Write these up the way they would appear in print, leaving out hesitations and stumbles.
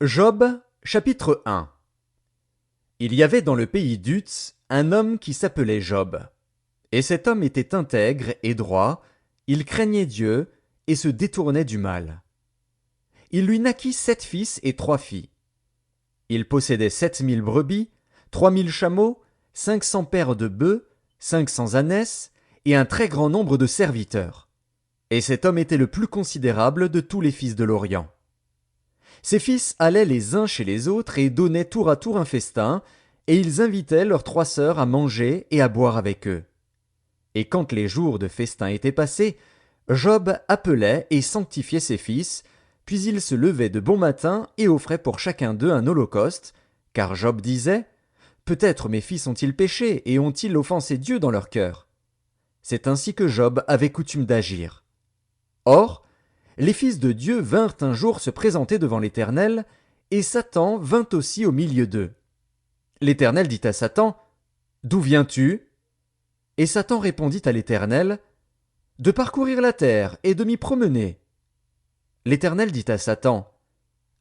Job, chapitre 1. Il y avait dans le pays d'Uz un homme qui s'appelait Job. Et cet homme était intègre et droit, il craignait Dieu et se détournait du mal. Il lui naquit 7 fils et 3 filles. Il possédait 7 000 brebis, 3 000 chameaux, 500 paires de bœufs, 500 ânesses et un très grand nombre de serviteurs. Et cet homme était le plus considérable de tous les fils de l'Orient. Ses fils allaient les uns chez les autres et donnaient tour à tour un festin, et ils invitaient leurs 3 sœurs à manger et à boire avec eux. Et quand les jours de festin étaient passés, Job appelait et sanctifiait ses fils, puis il se levait de bon matin et offrait pour chacun d'eux un holocauste, car Job disait: Peut-être mes fils ont-ils péché et ont-ils offensé Dieu dans leur cœur? C'est ainsi que Job avait coutume d'agir. Or, les fils de Dieu vinrent un jour se présenter devant l'Éternel, et Satan vint aussi au milieu d'eux. L'Éternel dit à Satan: D'où viens-tu? Et Satan répondit à l'Éternel: De parcourir la terre et de m'y promener. L'Éternel dit à Satan: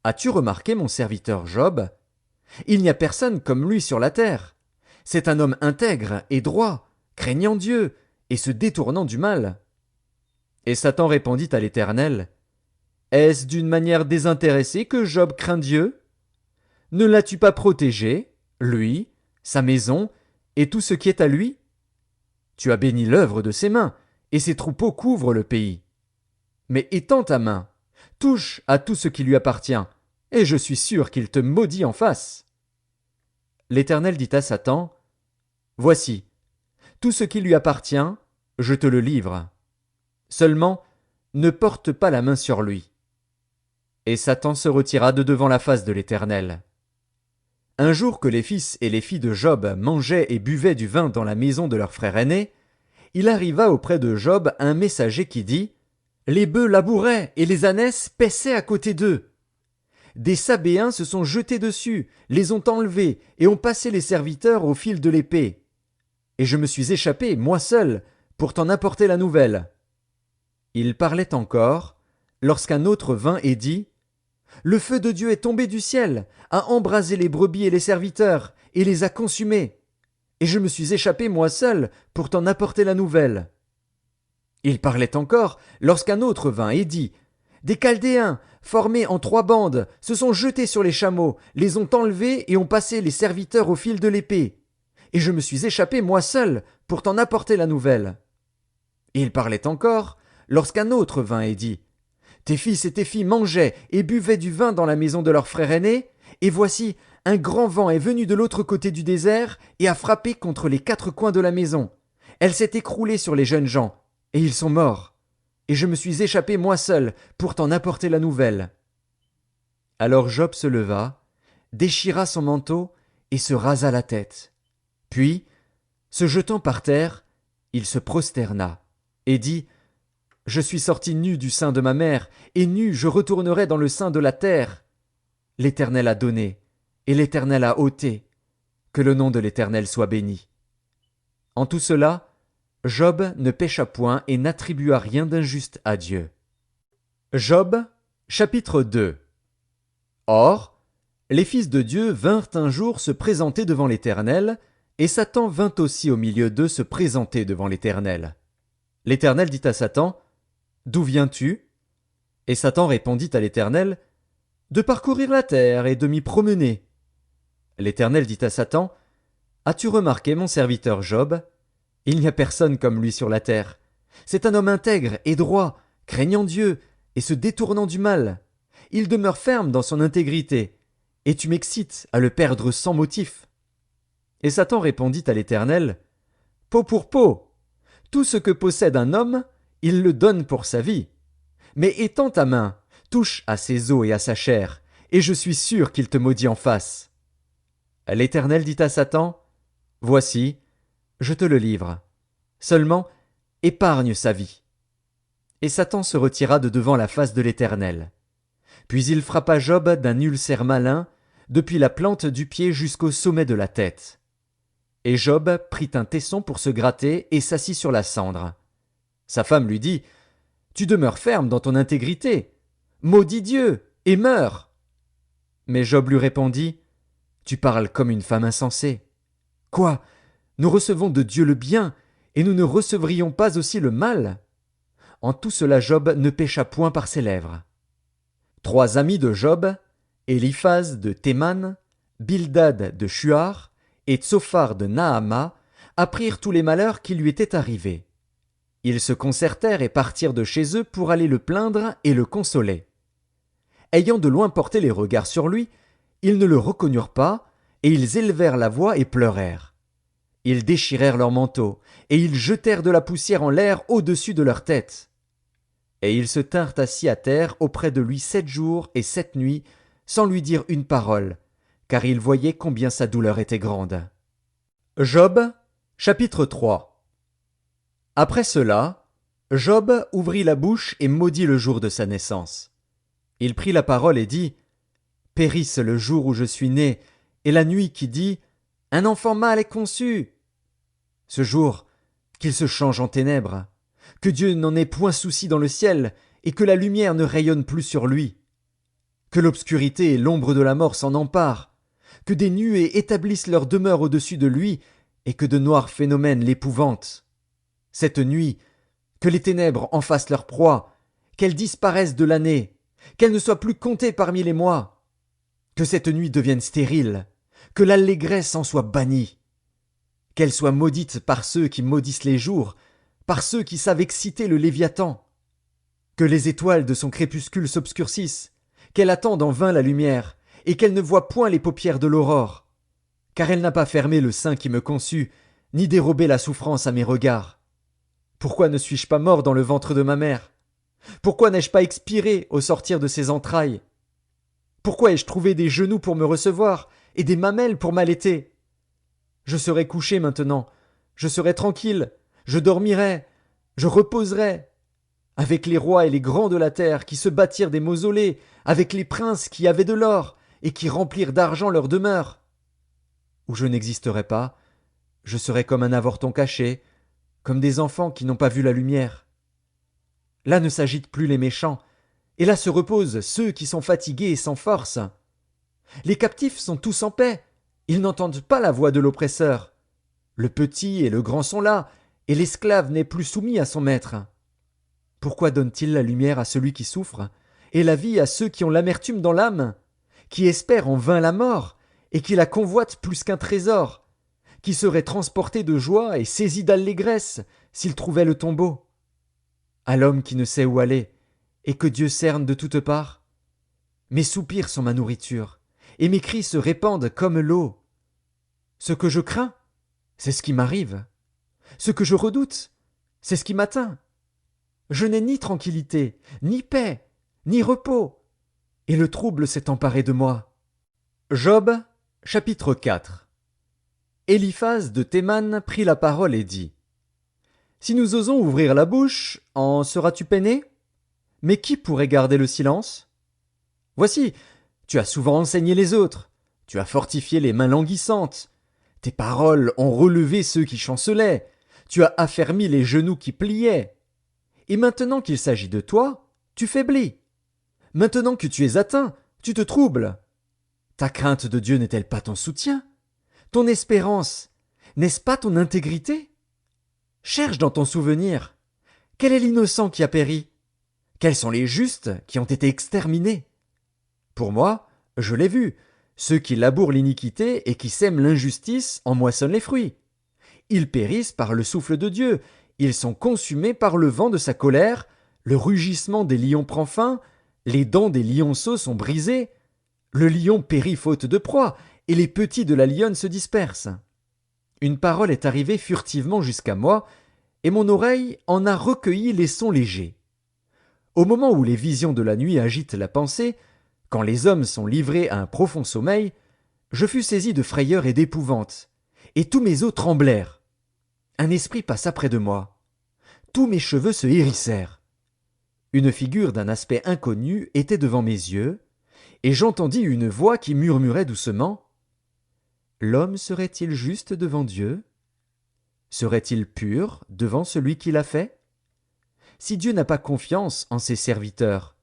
As-tu remarqué mon serviteur Job? Il n'y a personne comme lui sur la terre. C'est un homme intègre et droit, craignant Dieu et se détournant du mal. Et Satan répondit à l'Éternel: Est-ce d'une manière désintéressée que Job craint Dieu? Ne l'as-tu pas protégé, lui, sa maison, et tout ce qui est à lui? Tu as béni l'œuvre de ses mains, et ses troupeaux couvrent le pays. Mais étends ta main, touche à tout ce qui lui appartient, et je suis sûr qu'il te maudit en face. L'Éternel dit à Satan: Voici, tout ce qui lui appartient, je te le livre. Seulement, ne porte pas la main sur lui. Et Satan se retira de devant la face de l'Éternel. Un jour que les fils et les filles de Job mangeaient et buvaient du vin dans la maison de leur frère aîné, il arriva auprès de Job un messager qui dit: Les bœufs labouraient et les ânesses paissaient à côté d'eux. Des Sabéens se sont jetés dessus, les ont enlevés et ont passé les serviteurs au fil de l'épée. Et je me suis échappé, moi seul, pour t'en apporter la nouvelle. Il parlait encore, lorsqu'un autre vint et dit: Le feu de Dieu est tombé du ciel, a embrasé les brebis et les serviteurs, et les a consumés. Et je me suis échappé moi seul pour t'en apporter la nouvelle. Il parlait encore, lorsqu'un autre vint et dit: Des Chaldéens, formés en 3 bandes, se sont jetés sur les chameaux, les ont enlevés et ont passé les serviteurs au fil de l'épée. Et je me suis échappé moi seul pour t'en apporter la nouvelle. Il parlait encore, lorsqu'un autre vint et dit: Tes fils et tes filles mangeaient et buvaient du vin dans la maison de leur frère aîné, et voici, un grand vent est venu de l'autre côté du désert et a frappé contre les 4 coins de la maison. Elle s'est écroulée sur les jeunes gens, et ils sont morts. Et je me suis échappé moi seul pour t'en apporter la nouvelle. Alors Job se leva, déchira son manteau et se rasa la tête. Puis, se jetant par terre, il se prosterna et dit: Je suis sorti nu du sein de ma mère, et nu je retournerai dans le sein de la terre. L'Éternel a donné, et l'Éternel a ôté. Que le nom de l'Éternel soit béni. En tout cela, Job ne pécha point et n'attribua rien d'injuste à Dieu. Job, chapitre 2. Or, les fils de Dieu vinrent un jour se présenter devant l'Éternel, et Satan vint aussi au milieu d'eux se présenter devant l'Éternel. L'Éternel dit à Satan: D'où viens-tu? Et Satan répondit à l'Éternel: De parcourir la terre et de m'y promener. L'Éternel dit à Satan: As-tu remarqué mon serviteur Job? Il n'y a personne comme lui sur la terre. C'est un homme intègre et droit, craignant Dieu et se détournant du mal. Il demeure ferme dans son intégrité, et tu m'excites à le perdre sans motif. Et Satan répondit à l'Éternel: Peau pour peau. Tout ce que possède un homme, il le donne pour sa vie. Mais étends ta main, touche à ses os et à sa chair, et je suis sûr qu'il te maudit en face. L'Éternel dit à Satan: Voici, je te le livre. Seulement, épargne sa vie. Et Satan se retira de devant la face de l'Éternel. Puis il frappa Job d'un ulcère malin, depuis la plante du pied jusqu'au sommet de la tête. Et Job prit un tesson pour se gratter et s'assit sur la cendre. Sa femme lui dit: Tu demeures ferme dans ton intégrité. Maudis Dieu et meurs. Mais Job lui répondit, Tu parles comme une femme insensée. Quoi? Nous recevons de Dieu le bien, et nous ne recevrions pas aussi le mal? En tout cela Job ne pécha point par ses lèvres. Trois amis de Job, Éliphaz de Théman, Bildad de Shuar et Tsophar de Naama, apprirent tous les malheurs qui lui étaient arrivés. Ils se concertèrent et partirent de chez eux pour aller le plaindre et le consoler. Ayant de loin porté les regards sur lui, ils ne le reconnurent pas, et ils élevèrent la voix et pleurèrent. Ils déchirèrent leurs manteaux, et ils jetèrent de la poussière en l'air au-dessus de leur tête. Et ils se tinrent assis à terre auprès de lui 7 jours et 7 nuits, sans lui dire une parole, car ils voyaient combien sa douleur était grande. Job, chapitre 3. Après cela, Job ouvrit la bouche et maudit le jour de sa naissance. Il prit la parole et dit, Périsse le jour où je suis né, et la nuit qui dit, Un enfant mâle est conçu. Ce jour, qu'il se change en ténèbres, que Dieu n'en ait point souci dans le ciel, et que la lumière ne rayonne plus sur lui. Que l'obscurité et l'ombre de la mort s'en emparent, que des nuées établissent leur demeure au-dessus de lui, et que de noirs phénomènes l'épouvantent. Cette nuit, que les ténèbres en fassent leur proie, qu'elles disparaissent de l'année, qu'elles ne soient plus comptées parmi les mois. Que cette nuit devienne stérile, que l'allégresse en soit bannie. Qu'elle soit maudite par ceux qui maudissent les jours, par ceux qui savent exciter le Léviathan. Que les étoiles de son crépuscule s'obscurcissent, qu'elle attende en vain la lumière, et qu'elle ne voie point les paupières de l'aurore. Car elle n'a pas fermé le sein qui me conçut, ni dérobé la souffrance à mes regards. Pourquoi ne suis-je pas mort dans le ventre de ma mère? Pourquoi n'ai-je pas expiré au sortir de ses entrailles? Pourquoi ai-je trouvé des genoux pour me recevoir, et des mamelles pour m'allaiter? Je serai couché maintenant, je serai tranquille, je dormirai, je reposerai, avec les rois et les grands de la terre qui se bâtirent des mausolées, avec les princes qui avaient de l'or, et qui remplirent d'argent leurs demeures. Où je n'existerai pas, je serai comme un avorton caché, comme des enfants qui n'ont pas vu la lumière. Là ne s'agitent plus les méchants, et là se reposent ceux qui sont fatigués et sans force. Les captifs sont tous en paix, ils n'entendent pas la voix de l'oppresseur. Le petit et le grand sont là, et l'esclave n'est plus soumis à son maître. Pourquoi donne-t-il la lumière à celui qui souffre, et la vie à ceux qui ont l'amertume dans l'âme, qui espèrent en vain la mort, et qui la convoitent plus qu'un trésor, qui seraient transportés de joie et saisis d'allégresse s'ils trouvaient le tombeau? À l'homme qui ne sait où aller, et que Dieu cerne de toutes parts. Mes soupirs sont ma nourriture, et mes cris se répandent comme l'eau. Ce que je crains, c'est ce qui m'arrive. Ce que je redoute, c'est ce qui m'atteint. Je n'ai ni tranquillité, ni paix, ni repos, et le trouble s'est emparé de moi. Job, chapitre 4. Éliphaz de Théman prit la parole et dit, Si nous osons ouvrir la bouche, en seras-tu peiné? Mais qui pourrait garder le silence? Voici, tu as souvent enseigné les autres, tu as fortifié les mains languissantes, tes paroles ont relevé ceux qui chancelaient, tu as affermi les genoux qui pliaient. Et maintenant qu'il s'agit de toi, tu faiblis. Maintenant que tu es atteint, tu te troubles. Ta crainte de Dieu n'est-elle pas ton soutien? Ton espérance, n'est-ce pas ton intégrité? Cherche dans ton souvenir. Quel est l'innocent qui a péri? Quels sont les justes qui ont été exterminés? Pour moi, je l'ai vu, ceux qui labourent l'iniquité et qui sèment l'injustice en moissonnent les fruits. Ils périssent par le souffle de Dieu, ils sont consumés par le vent de sa colère, le rugissement des lions prend fin, les dents des lionceaux sont brisées, le lion périt faute de proie, et les petits de la lionne se dispersent. Une parole est arrivée furtivement jusqu'à moi, et mon oreille en a recueilli les sons légers. Au moment où les visions de la nuit agitent la pensée, quand les hommes sont livrés à un profond sommeil, je fus saisi de frayeur et d'épouvante, et tous mes os tremblèrent. Un esprit passa près de moi. Tous mes cheveux se hérissèrent. Une figure d'un aspect inconnu était devant mes yeux, et j'entendis une voix qui murmurait doucement. L'homme serait-il juste devant Dieu? Serait-il pur devant celui qui l'a fait? Si Dieu n'a pas confiance en ses serviteurs,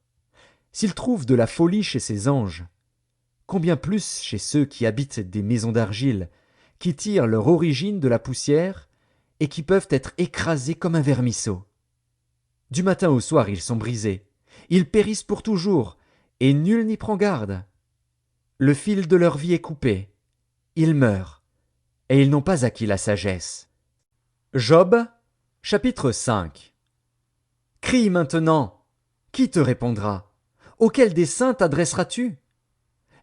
s'il trouve de la folie chez ses anges, combien plus chez ceux qui habitent des maisons d'argile, qui tirent leur origine de la poussière et qui peuvent être écrasés comme un vermisseau. Du matin au soir ils sont brisés, ils périssent pour toujours, et nul n'y prend garde. Le fil de leur vie est coupé, ils meurent, et ils n'ont pas acquis la sagesse. Job, chapitre 5. Crie maintenant, qui te répondra? Auquel des saints t'adresseras-tu?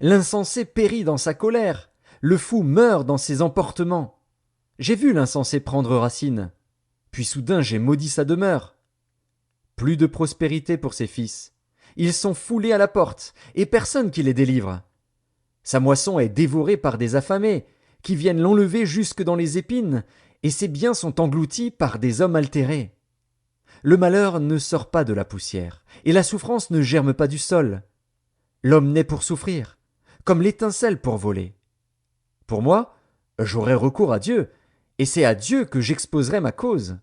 L'insensé périt dans sa colère, le fou meurt dans ses emportements. J'ai vu l'insensé prendre racine, puis soudain j'ai maudit sa demeure. Plus de prospérité pour ses fils. Ils sont foulés à la porte, et personne qui les délivre. Sa moisson est dévorée par des affamés, qui viennent l'enlever jusque dans les épines, et ses biens sont engloutis par des hommes altérés. Le malheur ne sort pas de la poussière, et la souffrance ne germe pas du sol. L'homme naît pour souffrir, comme l'étincelle pour voler. Pour moi, j'aurai recours à Dieu, et c'est à Dieu que j'exposerai ma cause.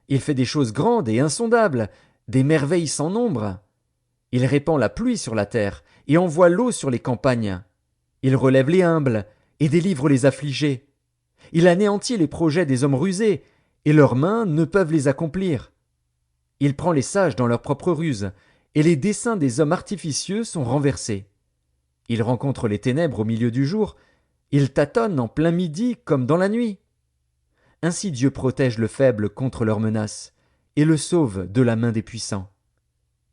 Il fait des choses grandes et insondables, des merveilles sans nombre. Il répand la pluie sur la terre et envoie l'eau sur les campagnes. Il relève les humbles et délivre les affligés. Il anéantit les projets des hommes rusés, et leurs mains ne peuvent les accomplir. Il prend les sages dans leur propre ruse, et les desseins des hommes artificieux sont renversés. Il rencontre les ténèbres au milieu du jour, il tâtonne en plein midi comme dans la nuit. Ainsi Dieu protège le faible contre leurs menaces, et le sauve de la main des puissants.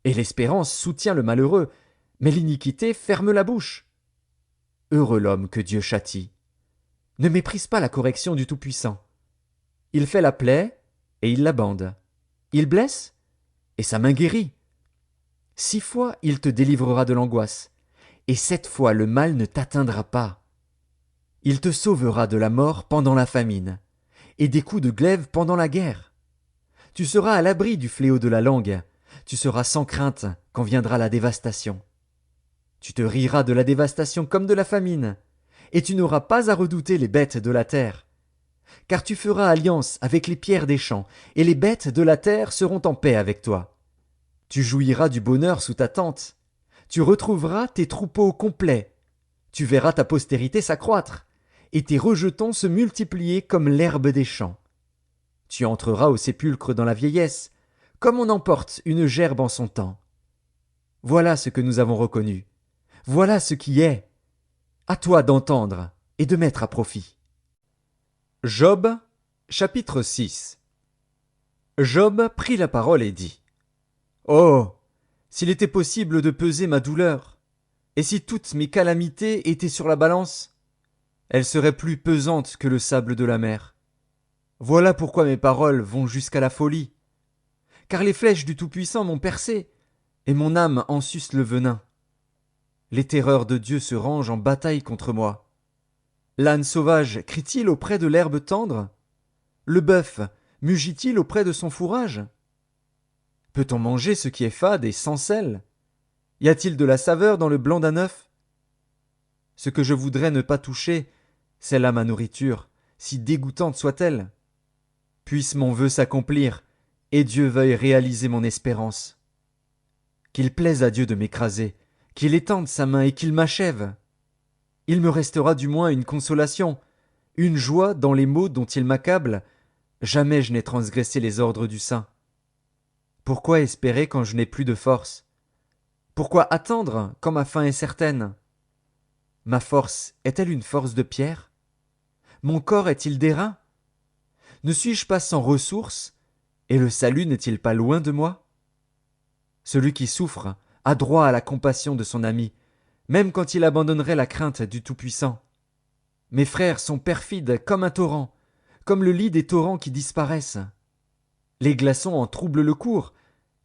Et l'espérance soutient le malheureux, mais l'iniquité ferme la bouche. Heureux l'homme que Dieu châtie. Ne méprise pas la correction du Tout-Puissant. Il fait la plaie, et il la bande. Il blesse, et sa main guérit. 6 fois il te délivrera de l'angoisse, et 7 fois le mal ne t'atteindra pas. Il te sauvera de la mort pendant la famine, et des coups de glaive pendant la guerre. Tu seras à l'abri du fléau de la langue, tu seras sans crainte quand viendra la dévastation. Tu te riras de la dévastation comme de la famine, et tu n'auras pas à redouter les bêtes de la terre. Car tu feras alliance avec les pierres des champs, et les bêtes de la terre seront en paix avec toi. Tu jouiras du bonheur sous ta tente, tu retrouveras tes troupeaux complets, tu verras ta postérité s'accroître, et tes rejetons se multiplier comme l'herbe des champs. Tu entreras au sépulcre dans la vieillesse, comme on emporte une gerbe en son temps. Voilà ce que nous avons reconnu. Voilà ce qui est. À toi d'entendre et de mettre à profit. Job, chapitre 6. Job prit la parole et dit: Oh, s'il était possible de peser ma douleur, et si toutes mes calamités étaient sur la balance, elles seraient plus pesantes que le sable de la mer. Voilà pourquoi mes paroles vont jusqu'à la folie. Car les flèches du Tout-Puissant m'ont percé, et mon âme en suce le venin. Les terreurs de Dieu se rangent en bataille contre moi. L'âne sauvage crie-t-il auprès de l'herbe tendre? Le bœuf mugit-il auprès de son fourrage? Peut-on manger ce qui est fade et sans sel? Y a-t-il de la saveur dans le blanc d'un œuf? Ce que je voudrais ne pas toucher, c'est là ma nourriture, si dégoûtante soit-elle. Puisse mon vœu s'accomplir, et Dieu veuille réaliser mon espérance. Qu'il plaise à Dieu de m'écraser, qu'il étende sa main et qu'il m'achève. Il me restera du moins une consolation, une joie dans les maux dont il m'accable. Jamais je n'ai transgressé les ordres du Saint. Pourquoi espérer quand je n'ai plus de force? Pourquoi attendre quand ma fin est certaine? Ma force est-elle une force de pierre? Mon corps est-il d'airain? Ne suis-je pas sans ressources, et le salut n'est-il pas loin de moi? Celui qui souffre a droit à la compassion de son ami, même quand il abandonnerait la crainte du Tout-Puissant. Mes frères sont perfides comme un torrent, comme le lit des torrents qui disparaissent. Les glaçons en troublent le cours,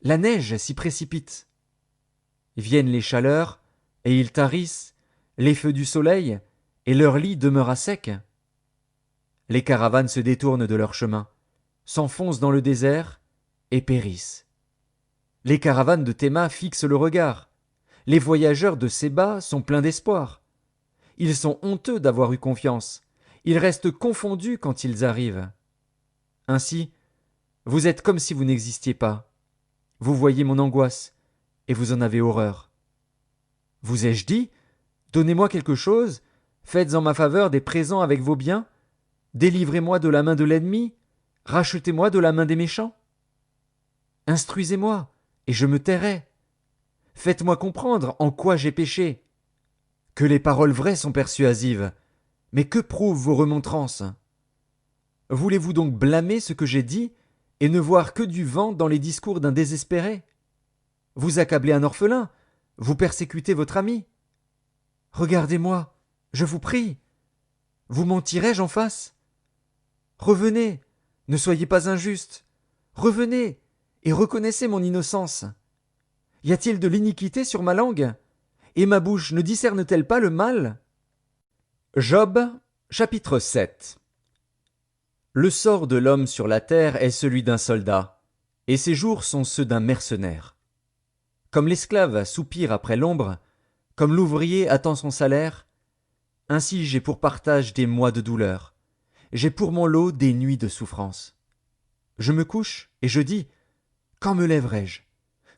la neige s'y précipite. Viennent les chaleurs, et ils tarissent, les feux du soleil, et leur lit demeure à sec. Les caravanes se détournent de leur chemin, s'enfoncent dans le désert, et périssent. Les caravanes de Théma fixent le regard. Les voyageurs de Séba sont pleins d'espoir. Ils sont honteux d'avoir eu confiance. Ils restent confondus quand ils arrivent. Ainsi, vous êtes comme si vous n'existiez pas. Vous voyez mon angoisse, et vous en avez horreur. Vous ai-je dit, Donnez-moi quelque chose, faites en ma faveur des présents avec vos biens, délivrez-moi de la main de l'ennemi, rachetez-moi de la main des méchants. Instruisez-moi, et je me tairai. Faites-moi comprendre en quoi j'ai péché. Que les paroles vraies sont persuasives, mais que prouvent vos remontrances? Voulez-vous donc blâmer ce que j'ai dit, et ne voir que du vent dans les discours d'un désespéré? Vous accablez un orphelin, vous persécutez votre ami. Regardez-moi, je vous prie. Vous mentirai-je en face? Revenez, ne soyez pas injuste. Revenez, et reconnaissez mon innocence. Y a-t-il de l'iniquité sur ma langue? Et ma bouche ne discerne-t-elle pas le mal? Job, chapitre 7. Le sort de l'homme sur la terre est celui d'un soldat, et ses jours sont ceux d'un mercenaire. Comme l'esclave soupire après l'ombre, comme l'ouvrier attend son salaire, ainsi j'ai pour partage des mois de douleur, j'ai pour mon lot des nuits de souffrance. Je me couche, et je dis, quand me lèverai-je?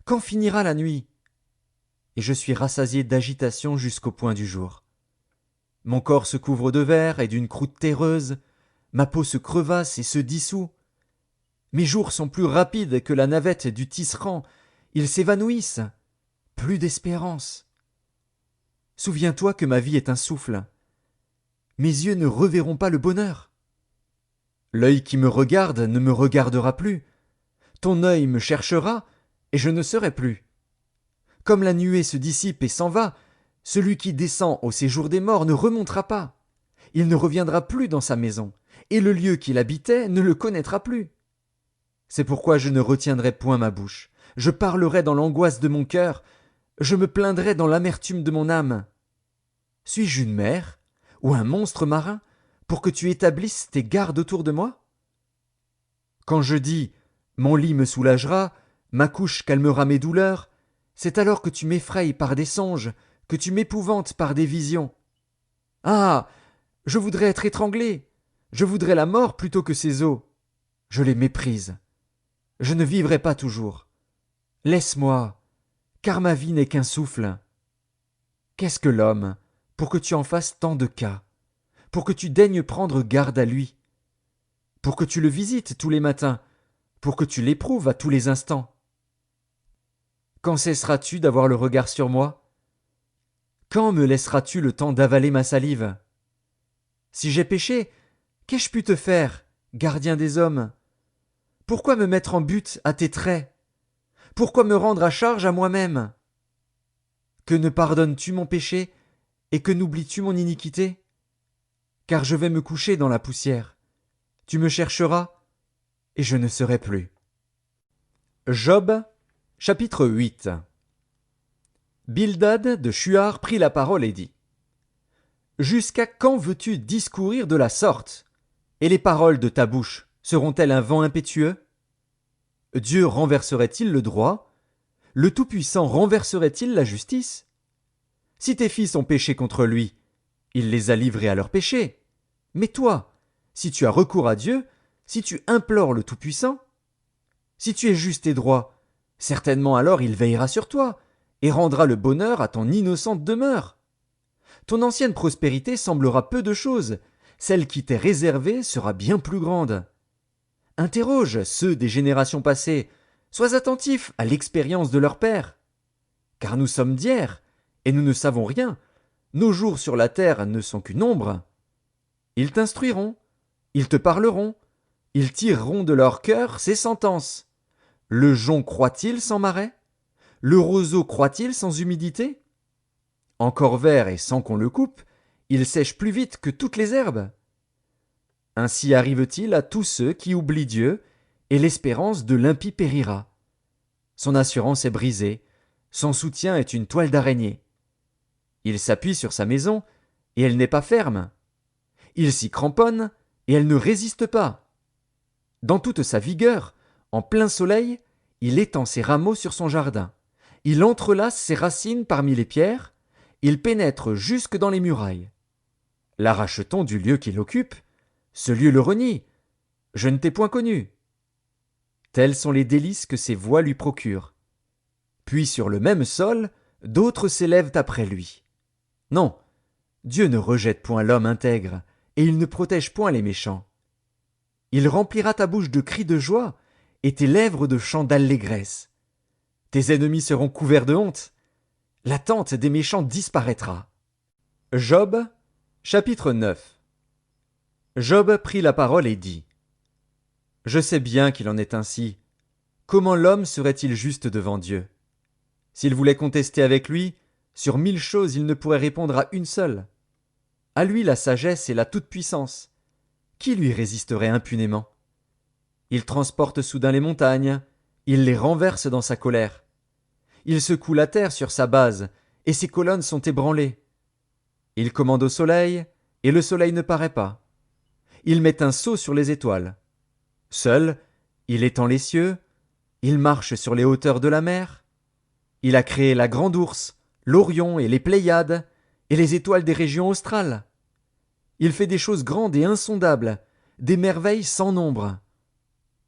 Quand finira la nuit? Et je suis rassasié d'agitation jusqu'au point du jour. Mon corps se couvre de verre et d'une croûte terreuse, ma peau se crevasse et se dissout. Mes jours sont plus rapides que la navette du tisserand, ils s'évanouissent. Plus d'espérance. Souviens-toi que ma vie est un souffle. Mes yeux ne reverront pas le bonheur. L'œil qui me regarde ne me regardera plus. Ton œil me cherchera, et je ne serai plus. Comme la nuée se dissipe et s'en va, celui qui descend au séjour des morts ne remontera pas. Il ne reviendra plus dans sa maison, et le lieu qu'il habitait ne le connaîtra plus. C'est pourquoi je ne retiendrai point ma bouche. Je parlerai dans l'angoisse de mon cœur. Je me plaindrai dans l'amertume de mon âme. Suis-je une mer, ou un monstre marin, pour que tu établisses tes gardes autour de moi? Quand je dis « mon lit me soulagera, ma couche calmera mes douleurs », c'est alors que tu m'effrayes par des songes, que tu m'épouvantes par des visions. Ah! Je voudrais être étranglé, je voudrais la mort plutôt que ces eaux. Je les méprise. Je ne vivrai pas toujours. Laisse-moi, car ma vie n'est qu'un souffle. Qu'est-ce que l'homme, pour que tu en fasses tant de cas, pour que tu daignes prendre garde à lui, pour que tu le visites tous les matins, pour que tu l'éprouves à tous les instants? Quand cesseras-tu d'avoir le regard sur moi? Quand me laisseras-tu le temps d'avaler ma salive? Si j'ai péché, qu'ai-je pu te faire, gardien des hommes? Pourquoi me mettre en butte à tes traits? Pourquoi me rendre à charge à moi-même? Que ne pardonnes-tu mon péché, et que n'oublies-tu mon iniquité? Car je vais me coucher dans la poussière. Tu me chercheras, et je ne serai plus. Job, chapitre 8. Bildad de Shuar prit la parole et dit: Jusqu'à quand veux-tu discourir de la sorte? Et les paroles de ta bouche seront-elles un vent impétueux? Dieu renverserait-il le droit? Le Tout-Puissant renverserait-il la justice? Si tes fils ont péché contre lui, il les a livrés à leur péché. Mais toi, si tu as recours à Dieu, si tu implores le Tout-Puissant, si tu es juste et droit, certainement alors il veillera sur toi et rendra le bonheur à ton innocente demeure. Ton ancienne prospérité semblera peu de chose, celle qui t'est réservée sera bien plus grande. Interroge ceux des générations passées, sois attentif à l'expérience de leur père. Car nous sommes d'hier, et nous ne savons rien, nos jours sur la terre ne sont qu'une ombre. Ils t'instruiront, ils te parleront, ils tireront de leur cœur ces sentences. Le jonc croît-il sans marais? Le roseau croît-il sans humidité? Encore vert et sans qu'on le coupe, il sèche plus vite que toutes les herbes. Ainsi arrive-t-il à tous ceux qui oublient Dieu, et l'espérance de l'impie périra. Son assurance est brisée, son soutien est une toile d'araignée. Il s'appuie sur sa maison, et elle n'est pas ferme. Il s'y cramponne, et elle ne résiste pas. Dans toute sa vigueur, en plein soleil, il étend ses rameaux sur son jardin. Il entrelace ses racines parmi les pierres, il pénètre jusque dans les murailles. L'arrache-t-on du lieu qu'il occupe? Ce lieu le renie. Je ne t'ai point connu. Tels sont les délices que ses voies lui procurent. Puis sur le même sol, d'autres s'élèvent après lui. Non, Dieu ne rejette point l'homme intègre, et il ne protège point les méchants. Il remplira ta bouche de cris de joie, et tes lèvres de chants d'allégresse. Tes ennemis seront couverts de honte. La tente des méchants disparaîtra. Job, chapitre 9. Job prit la parole et dit: Je sais bien qu'il en est ainsi. Comment l'homme serait-il juste devant Dieu? S'il voulait contester avec lui, sur 1000 choses il ne pourrait répondre à une seule. À lui la sagesse et la toute-puissance. Qui lui résisterait impunément? Il transporte soudain les montagnes, il les renverse dans sa colère. Il secoue la terre sur sa base, et ses colonnes sont ébranlées. Il commande au soleil, et le soleil ne paraît pas. Il met un sceau sur les étoiles. Seul, il étend les cieux, il marche sur les hauteurs de la mer. Il a créé la grande ourse, l'Orion et les Pléiades, et les étoiles des régions australes. Il fait des choses grandes et insondables, des merveilles sans nombre.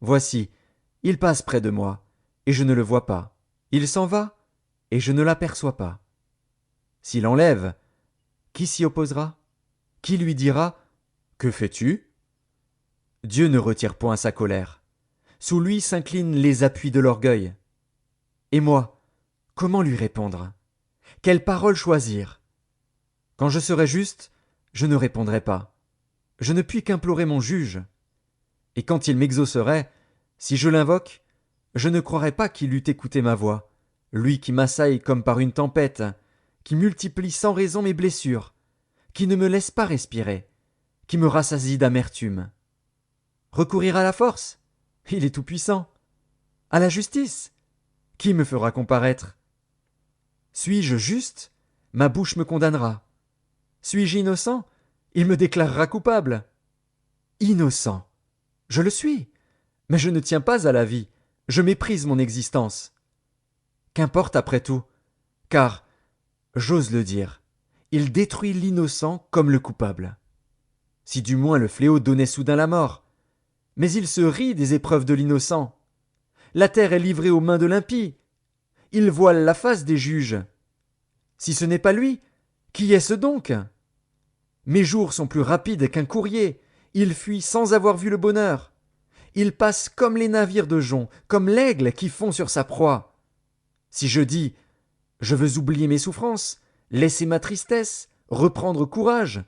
Voici, il passe près de moi, et je ne le vois pas. Il s'en va, et je ne l'aperçois pas. S'il enlève, qui s'y opposera? Qui lui dira: Que fais-tu? Dieu ne retire point sa colère. Sous lui s'inclinent les appuis de l'orgueil. Et moi, comment lui répondre? Quelle parole choisir? Quand je serai juste, je ne répondrai pas. Je ne puis qu'implorer mon juge. Et quand il m'exaucerait, si je l'invoque, je ne croirais pas qu'il eût écouté ma voix, lui qui m'assaille comme par une tempête, qui multiplie sans raison mes blessures, qui ne me laisse pas respirer, qui me rassasie d'amertume. Recourir à la force? Il est tout-puissant. À la justice? Qui me fera comparaître? Suis-je juste? Ma bouche me condamnera. Suis-je innocent? Il me déclarera coupable. Innocent. Je le suis. Mais je ne tiens pas à la vie. Je méprise mon existence. Qu'importe après tout, car, j'ose le dire, il détruit l'innocent comme le coupable. Si du moins le fléau donnait soudain la mort. Mais il se rit des épreuves de l'innocent. La terre est livrée aux mains de l'impie. Il voile la face des juges. Si ce n'est pas lui, qui est-ce donc? Mes jours sont plus rapides qu'un courrier. Il fuit sans avoir vu le bonheur. Il passe comme les navires de jonc, comme l'aigle qui fond sur sa proie. Si je dis: Je veux oublier mes souffrances, laisser ma tristesse, reprendre courage,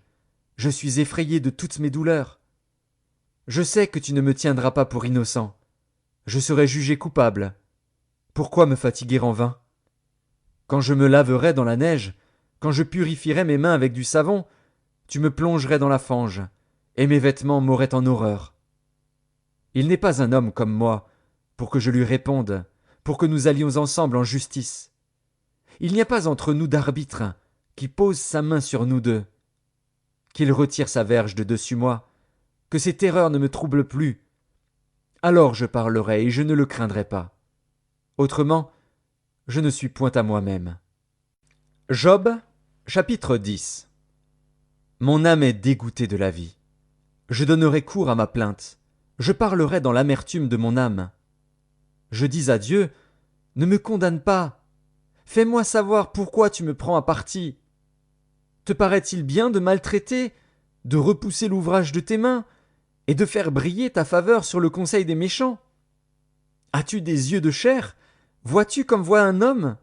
je suis effrayé de toutes mes douleurs. Je sais que tu ne me tiendras pas pour innocent. Je serai jugé coupable. Pourquoi me fatiguer en vain? Quand je me laverai dans la neige, quand je purifierai mes mains avec du savon, tu me plongerais dans la fange, et mes vêtements m'auraient en horreur. Il n'est pas un homme comme moi, pour que je lui réponde, pour que nous allions ensemble en justice. Il n'y a pas entre nous d'arbitre qui pose sa main sur nous deux. Qu'il retire sa verge de dessus moi, que ses terreurs ne me troublent plus. Alors je parlerai et je ne le craindrai pas. Autrement, je ne suis point à moi-même. Job, chapitre 10. Mon âme est dégoûtée de la vie. Je donnerai cours à ma plainte. Je parlerai dans l'amertume de mon âme. Je dis à Dieu: Ne me condamne pas. Fais-moi savoir pourquoi tu me prends à partie. Te paraît-il bien de maltraiter, de repousser l'ouvrage de tes mains, et de faire briller ta faveur sur le conseil des méchants? As-tu des yeux de chair? Vois-tu comme voit un homme?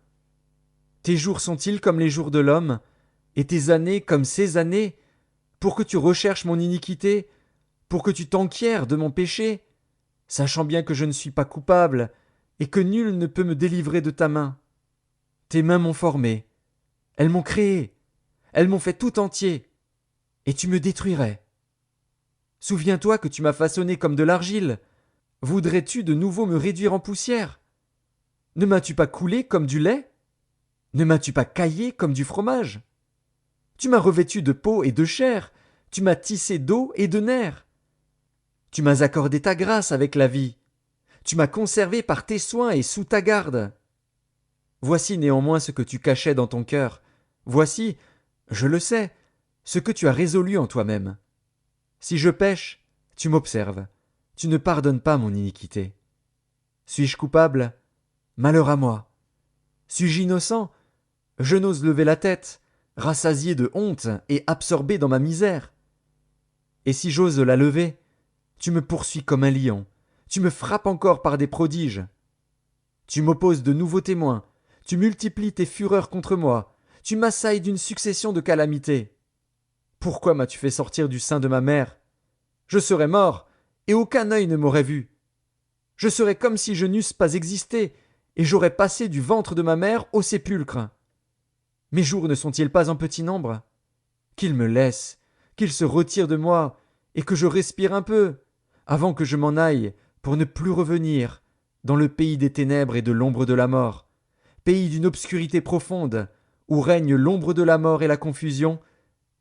Tes jours sont-ils comme les jours de l'homme, et tes années comme ses années, pour que tu recherches mon iniquité, pour que tu t'enquières de mon péché, sachant bien que je ne suis pas coupable, et que nul ne peut me délivrer de ta main? Tes mains m'ont formé, elles m'ont créé, elles m'ont fait tout entier, et tu me détruirais. Souviens-toi que tu m'as façonné comme de l'argile. Voudrais-tu de nouveau me réduire en poussière? Ne m'as-tu pas coulé comme du lait? Ne m'as-tu pas caillé comme du fromage? Tu m'as revêtu de peau et de chair, tu m'as tissé d'eau et de nerfs. Tu m'as accordé ta grâce avec la vie. Tu m'as conservé par tes soins et sous ta garde. Voici néanmoins ce que tu cachais dans ton cœur. Voici, je le sais, ce que tu as résolu en toi-même. Si je pêche, tu m'observes. Tu ne pardonnes pas mon iniquité. Suis-je coupable? Malheur à moi. Suis-je innocent? Je n'ose lever la tête. rassasié de honte et absorbé dans ma misère. Et si j'ose la lever, tu me poursuis comme un lion, tu me frappes encore par des prodiges. Tu m'opposes de nouveaux témoins, tu multiplies tes fureurs contre moi, tu m'assailles d'une succession de calamités. Pourquoi m'as-tu fait sortir du sein de ma mère? Je serais mort, et aucun œil ne m'aurait vu. Je serais comme si je n'eusse pas existé, et j'aurais passé du ventre de ma mère au sépulcre. Mes jours ne sont-ils pas en petit nombre? Qu'il me laisse, qu'il se retire de moi, et que je respire un peu, avant que je m'en aille, pour ne plus revenir, dans le pays des ténèbres et de l'ombre de la mort, pays d'une obscurité profonde, où règne l'ombre de la mort et la confusion,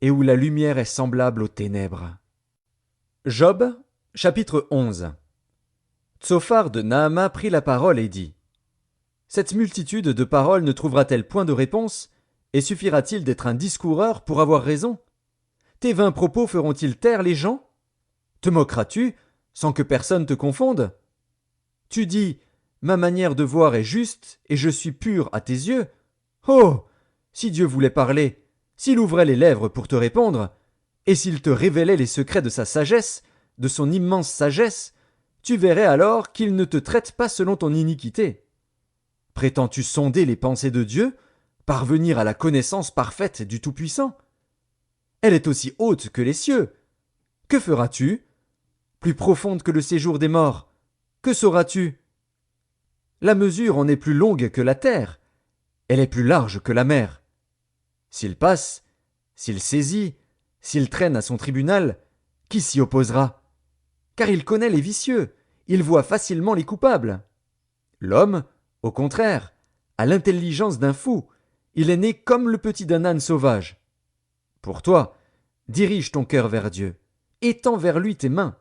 et où la lumière est semblable aux ténèbres. Job, chapitre 11. Tsophar de Naama prit la parole et dit: Cette multitude de paroles ne trouvera-t-elle point de réponse, et suffira-t-il d'être un discoureur pour avoir raison? Tes vains propos feront-ils taire les gens? Te moqueras-tu, sans que personne te confonde? Tu dis: Ma manière de voir est juste, et je suis pur à tes yeux. Oh! Si Dieu voulait parler, s'il ouvrait les lèvres pour te répondre, et s'il te révélait les secrets de sa sagesse, de son immense sagesse, tu verrais alors qu'il ne te traite pas selon ton iniquité. Prétends-tu sonder les pensées de Dieu, parvenir à la connaissance parfaite du Tout-Puissant? Elle est aussi haute que les cieux. Que feras-tu? Plus profonde que le séjour des morts. Que sauras-tu? La mesure en est plus longue que la terre. Elle est plus large que la mer. S'il passe, s'il saisit, s'il traîne à son tribunal, qui s'y opposera? Car il connaît les vicieux, il voit facilement les coupables. L'homme, au contraire, a l'intelligence d'un fou, il est né comme le petit d'un âne sauvage. Pour toi, dirige ton cœur vers Dieu, étends vers lui tes mains.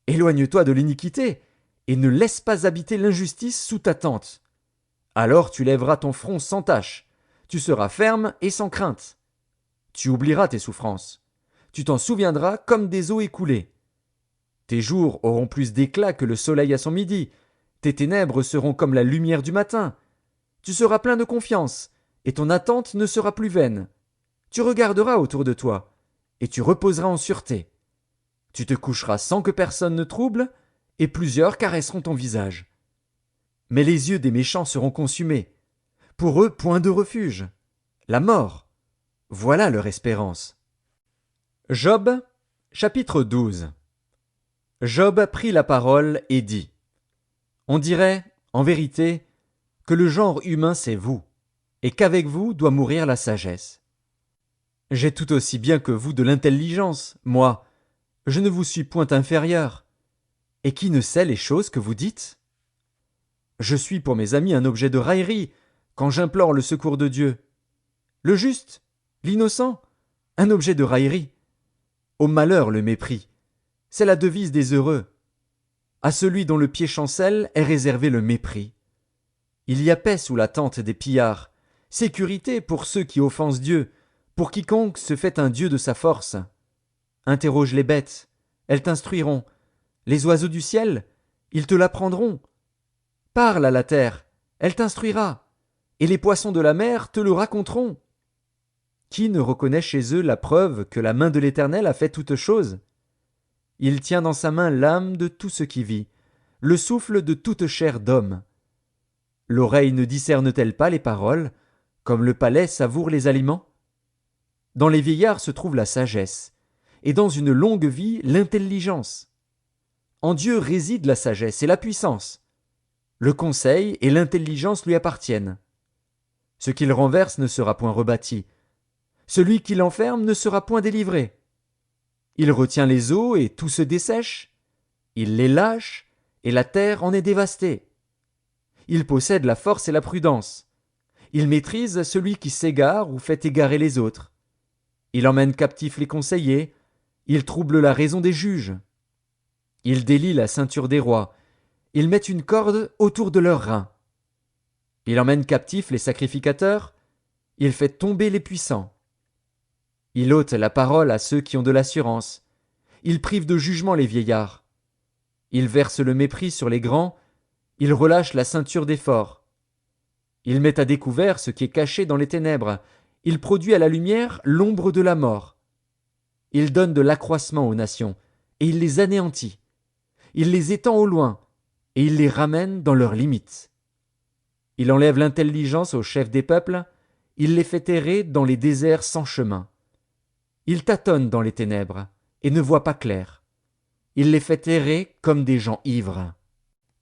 Éloigne-toi de l'iniquité, et ne laisse pas habiter l'injustice sous ta tente. Alors tu lèveras ton front sans tache, tu seras ferme et sans crainte. Tu oublieras tes souffrances, tu t'en souviendras comme des eaux écoulées. Tes jours auront plus d'éclat que le soleil à son midi, tes ténèbres seront comme la lumière du matin. Tu seras plein de confiance, et ton attente ne sera plus vaine. Tu regarderas autour de toi, et tu reposeras en sûreté. Tu te coucheras sans que personne ne trouble, et plusieurs caresseront ton visage. Mais les yeux des méchants seront consumés. Pour eux, point de refuge. La mort. Voilà leur espérance. Job, chapitre 12. Job prit la parole et dit: On dirait, en vérité, que le genre humain c'est vous, et qu'avec vous doit mourir la sagesse. J'ai tout aussi bien que vous de l'intelligence, moi, je ne vous suis point inférieur. Et qui ne sait les choses que vous dites? Je suis pour mes amis un objet de raillerie, quand j'implore le secours de Dieu. Le juste, l'innocent, un objet de raillerie. Au malheur le mépris, c'est la devise des heureux. À celui dont le pied chancelle est réservé le mépris. Il y a paix sous la tente des pillards, sécurité pour ceux qui offensent Dieu, pour quiconque se fait un Dieu de sa force. Interroge les bêtes, elles t'instruiront. Les oiseaux du ciel, ils te l'apprendront. Parle à la terre, elle t'instruira, et les poissons de la mer te le raconteront. Qui ne reconnaît chez eux la preuve que la main de l'Éternel a fait toutes choses? Il tient dans sa main l'âme de tout ce qui vit, le souffle de toute chair d'homme. L'oreille ne discerne-t-elle pas les paroles, comme le palais savoure les aliments? Dans les vieillards se trouve la sagesse, et dans une longue vie l'intelligence. En Dieu réside la sagesse et la puissance. Le conseil et l'intelligence lui appartiennent. Ce qu'il renverse ne sera point rebâti. Celui qui l'enferme ne sera point délivré. Il retient les eaux et tout se dessèche. Il les lâche et la terre en est dévastée. Il possède la force et la prudence. Il maîtrise celui qui s'égare ou fait égarer les autres. Il emmène captifs les conseillers. Il trouble la raison des juges. Il délie la ceinture des rois. Il met une corde autour de leurs reins. Il emmène captifs les sacrificateurs. Il fait tomber les puissants. Il ôte la parole à ceux qui ont de l'assurance. Il prive de jugement les vieillards. Il verse le mépris sur les grands. Il relâche la ceinture des forts. Il met à découvert ce qui est caché dans les ténèbres. Il produit à la lumière l'ombre de la mort. Il donne de l'accroissement aux nations, et il les anéantit. Il les étend au loin, et il les ramène dans leurs limites. Il enlève l'intelligence aux chefs des peuples, il les fait errer dans les déserts sans chemin. Il tâtonne dans les ténèbres, et ne voit pas clair. Il les fait errer comme des gens ivres.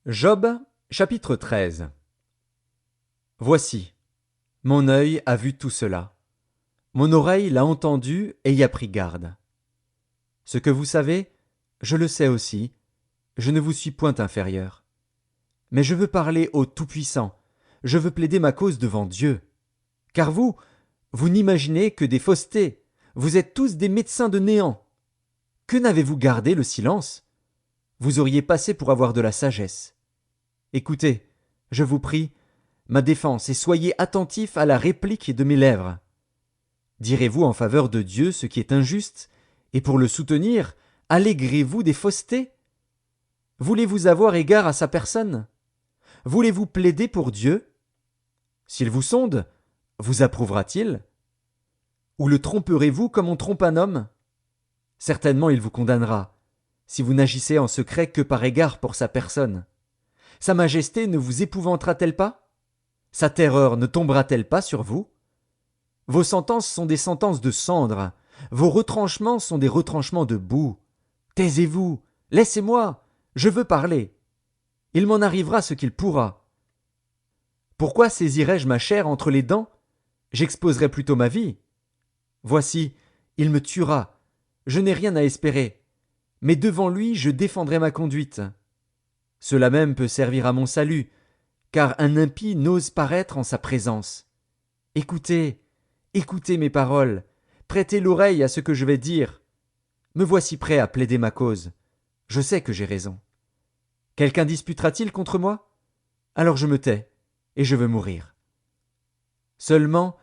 Job, chapitre 13. Voici, mon œil a vu tout cela. Mon oreille l'a entendu et y a pris garde. Ce que vous savez, je le sais aussi, je ne vous suis point inférieur. Mais je veux parler au Tout-Puissant, je veux plaider ma cause devant Dieu. Car vous n'imaginez que des faussetés, vous êtes tous des médecins de néant. Que n'avez-vous gardé le silence? Vous auriez passé pour avoir de la sagesse. Écoutez, je vous prie, ma défense, et soyez attentifs à la réplique de mes lèvres. Direz-vous en faveur de Dieu ce qui est injuste, et pour le soutenir, allégrez-vous des faussetés? Voulez-vous avoir égard à sa personne? Voulez-vous plaider pour Dieu? S'il vous sonde, vous approuvera-t-il? Ou le tromperez-vous comme on trompe un homme? Certainement il vous condamnera, si vous n'agissez en secret que par égard pour sa personne. Sa majesté ne vous épouvantera-t-elle pas? Sa terreur ne tombera-t-elle pas sur vous? Vos sentences sont des sentences de cendre, vos retranchements sont des retranchements de boue. Taisez-vous, laissez-moi, je veux parler. Il m'en arrivera ce qu'il pourra. Pourquoi saisirais-je ma chair entre les dents? J'exposerais plutôt ma vie. Voici, il me tuera, je n'ai rien à espérer, mais devant lui je défendrai ma conduite. Cela même peut servir à mon salut, car un impie n'ose paraître en sa présence. Écoutez, écoutez mes paroles, prêtez l'oreille à ce que je vais dire. Me voici prêt à plaider ma cause. Je sais que j'ai raison. Quelqu'un disputera-t-il contre moi? Alors je me tais, et je veux mourir. Seulement,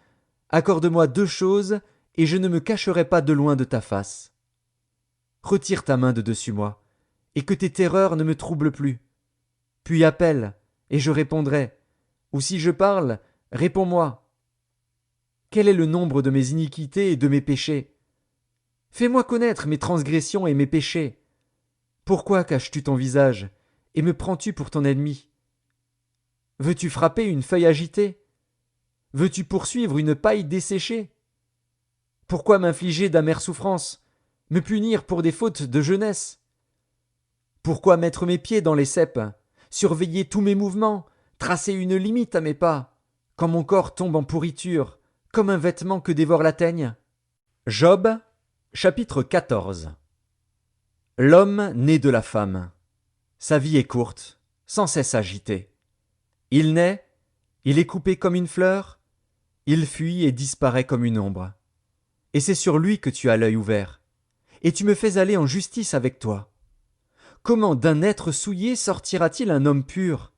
accorde-moi 2 choses, et je ne me cacherai pas de loin de ta face. Retire ta main de dessus moi, et que tes terreurs ne me troublent plus. Puis appelle, et je répondrai, ou si je parle, réponds-moi. Quel est le nombre de mes iniquités et de mes péchés? Fais-moi connaître mes transgressions et mes péchés. Pourquoi caches-tu ton visage, et me prends-tu pour ton ennemi? Veux-tu frapper une feuille agitée? Veux-tu poursuivre une paille desséchée? Pourquoi m'infliger d'amères souffrances, me punir pour des fautes de jeunesse? Pourquoi mettre mes pieds dans les ceps, surveiller tous mes mouvements, tracer une limite à mes pas, quand mon corps tombe en pourriture, comme un vêtement que dévore la teigne? Job, chapitre 14. L'homme né de la femme. Sa vie est courte, sans cesse agitée. Il naît, il est coupé comme une fleur, il fuit et disparaît comme une ombre. Et c'est sur lui que tu as l'œil ouvert, et tu me fais aller en justice avec toi. Comment d'un être souillé sortira-t-il un homme pur?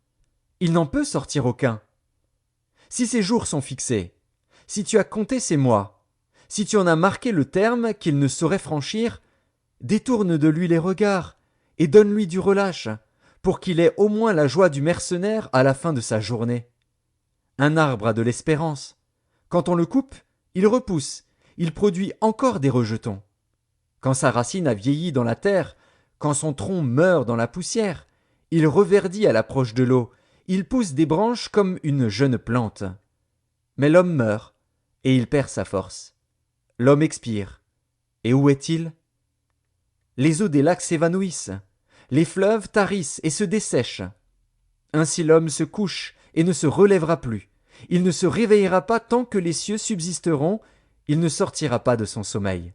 Il n'en peut sortir aucun. Si ses jours sont fixés, si tu as compté ses mois, si tu en as marqué le terme qu'il ne saurait franchir, détourne de lui les regards, et donne-lui du relâche, pour qu'il ait au moins la joie du mercenaire à la fin de sa journée. Un arbre a de l'espérance. Quand on le coupe, il repousse, il produit encore des rejetons. Quand sa racine a vieilli dans la terre, quand son tronc meurt dans la poussière, il reverdit à l'approche de l'eau, il pousse des branches comme une jeune plante. Mais l'homme meurt, et il perd sa force. L'homme expire. Et où est-il? Les eaux des lacs s'évanouissent, les fleuves tarissent et se dessèchent. Ainsi l'homme se couche et ne se relèvera plus. Il ne se réveillera pas tant que les cieux subsisteront, il ne sortira pas de son sommeil.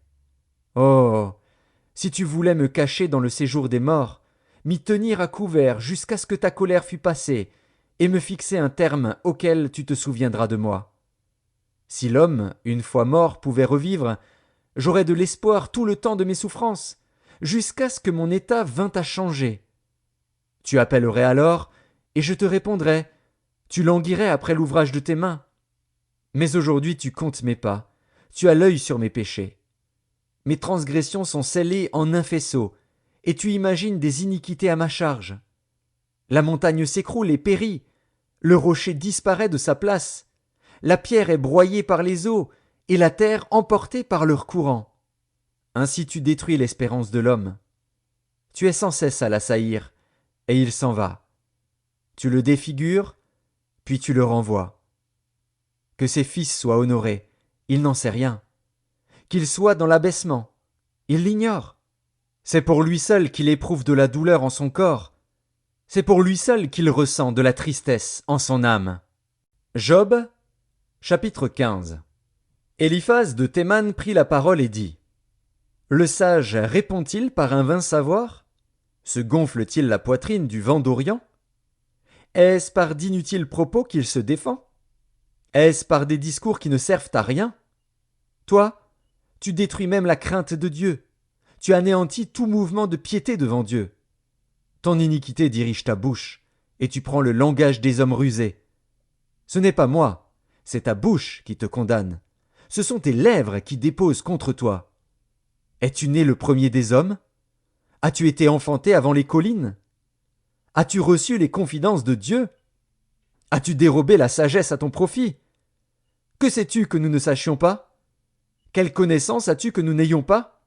Oh! Si tu voulais me cacher dans le séjour des morts, m'y tenir à couvert jusqu'à ce que ta colère fût passée, et me fixer un terme auquel tu te souviendras de moi. Si l'homme, une fois mort, pouvait revivre, j'aurais de l'espoir tout le temps de mes souffrances, jusqu'à ce que mon état vînt à changer. Tu appellerais alors, et je te répondrais, tu languirais après l'ouvrage de tes mains. Mais aujourd'hui tu comptes mes pas, tu as l'œil sur mes péchés. Mes transgressions sont scellées en un faisceau, et tu imagines des iniquités à ma charge. La montagne s'écroule et périt, le rocher disparaît de sa place, la pierre est broyée par les eaux, et la terre emportée par leur courant. Ainsi tu détruis l'espérance de l'homme. Tu es sans cesse à l'assaillir, et il s'en va. Tu le défigures, puis tu le renvoies. Que ses fils soient honorés, il n'en sait rien. Qu'il soit dans l'abaissement, il l'ignore. C'est pour lui seul qu'il éprouve de la douleur en son corps. C'est pour lui seul qu'il ressent de la tristesse en son âme. Job, chapitre 15. Éliphaz de Théman prit la parole et dit: Le sage répond-il par un vain savoir? Se gonfle-t-il la poitrine du vent d'Orient? Est-ce par d'inutiles propos qu'il se défend? Est-ce par des discours qui ne servent à rien? Toi, tu détruis même la crainte de Dieu. Tu anéantis tout mouvement de piété devant Dieu. Ton iniquité dirige ta bouche, et tu prends le langage des hommes rusés. Ce n'est pas moi, c'est ta bouche qui te condamne. Ce sont tes lèvres qui déposent contre toi. Es-tu né le premier des hommes? As-tu été enfanté avant les collines? As-tu reçu les confidences de Dieu? As-tu dérobé la sagesse à ton profit? Que sais-tu que nous ne sachions pas? Quelle connaissance as-tu que nous n'ayons pas?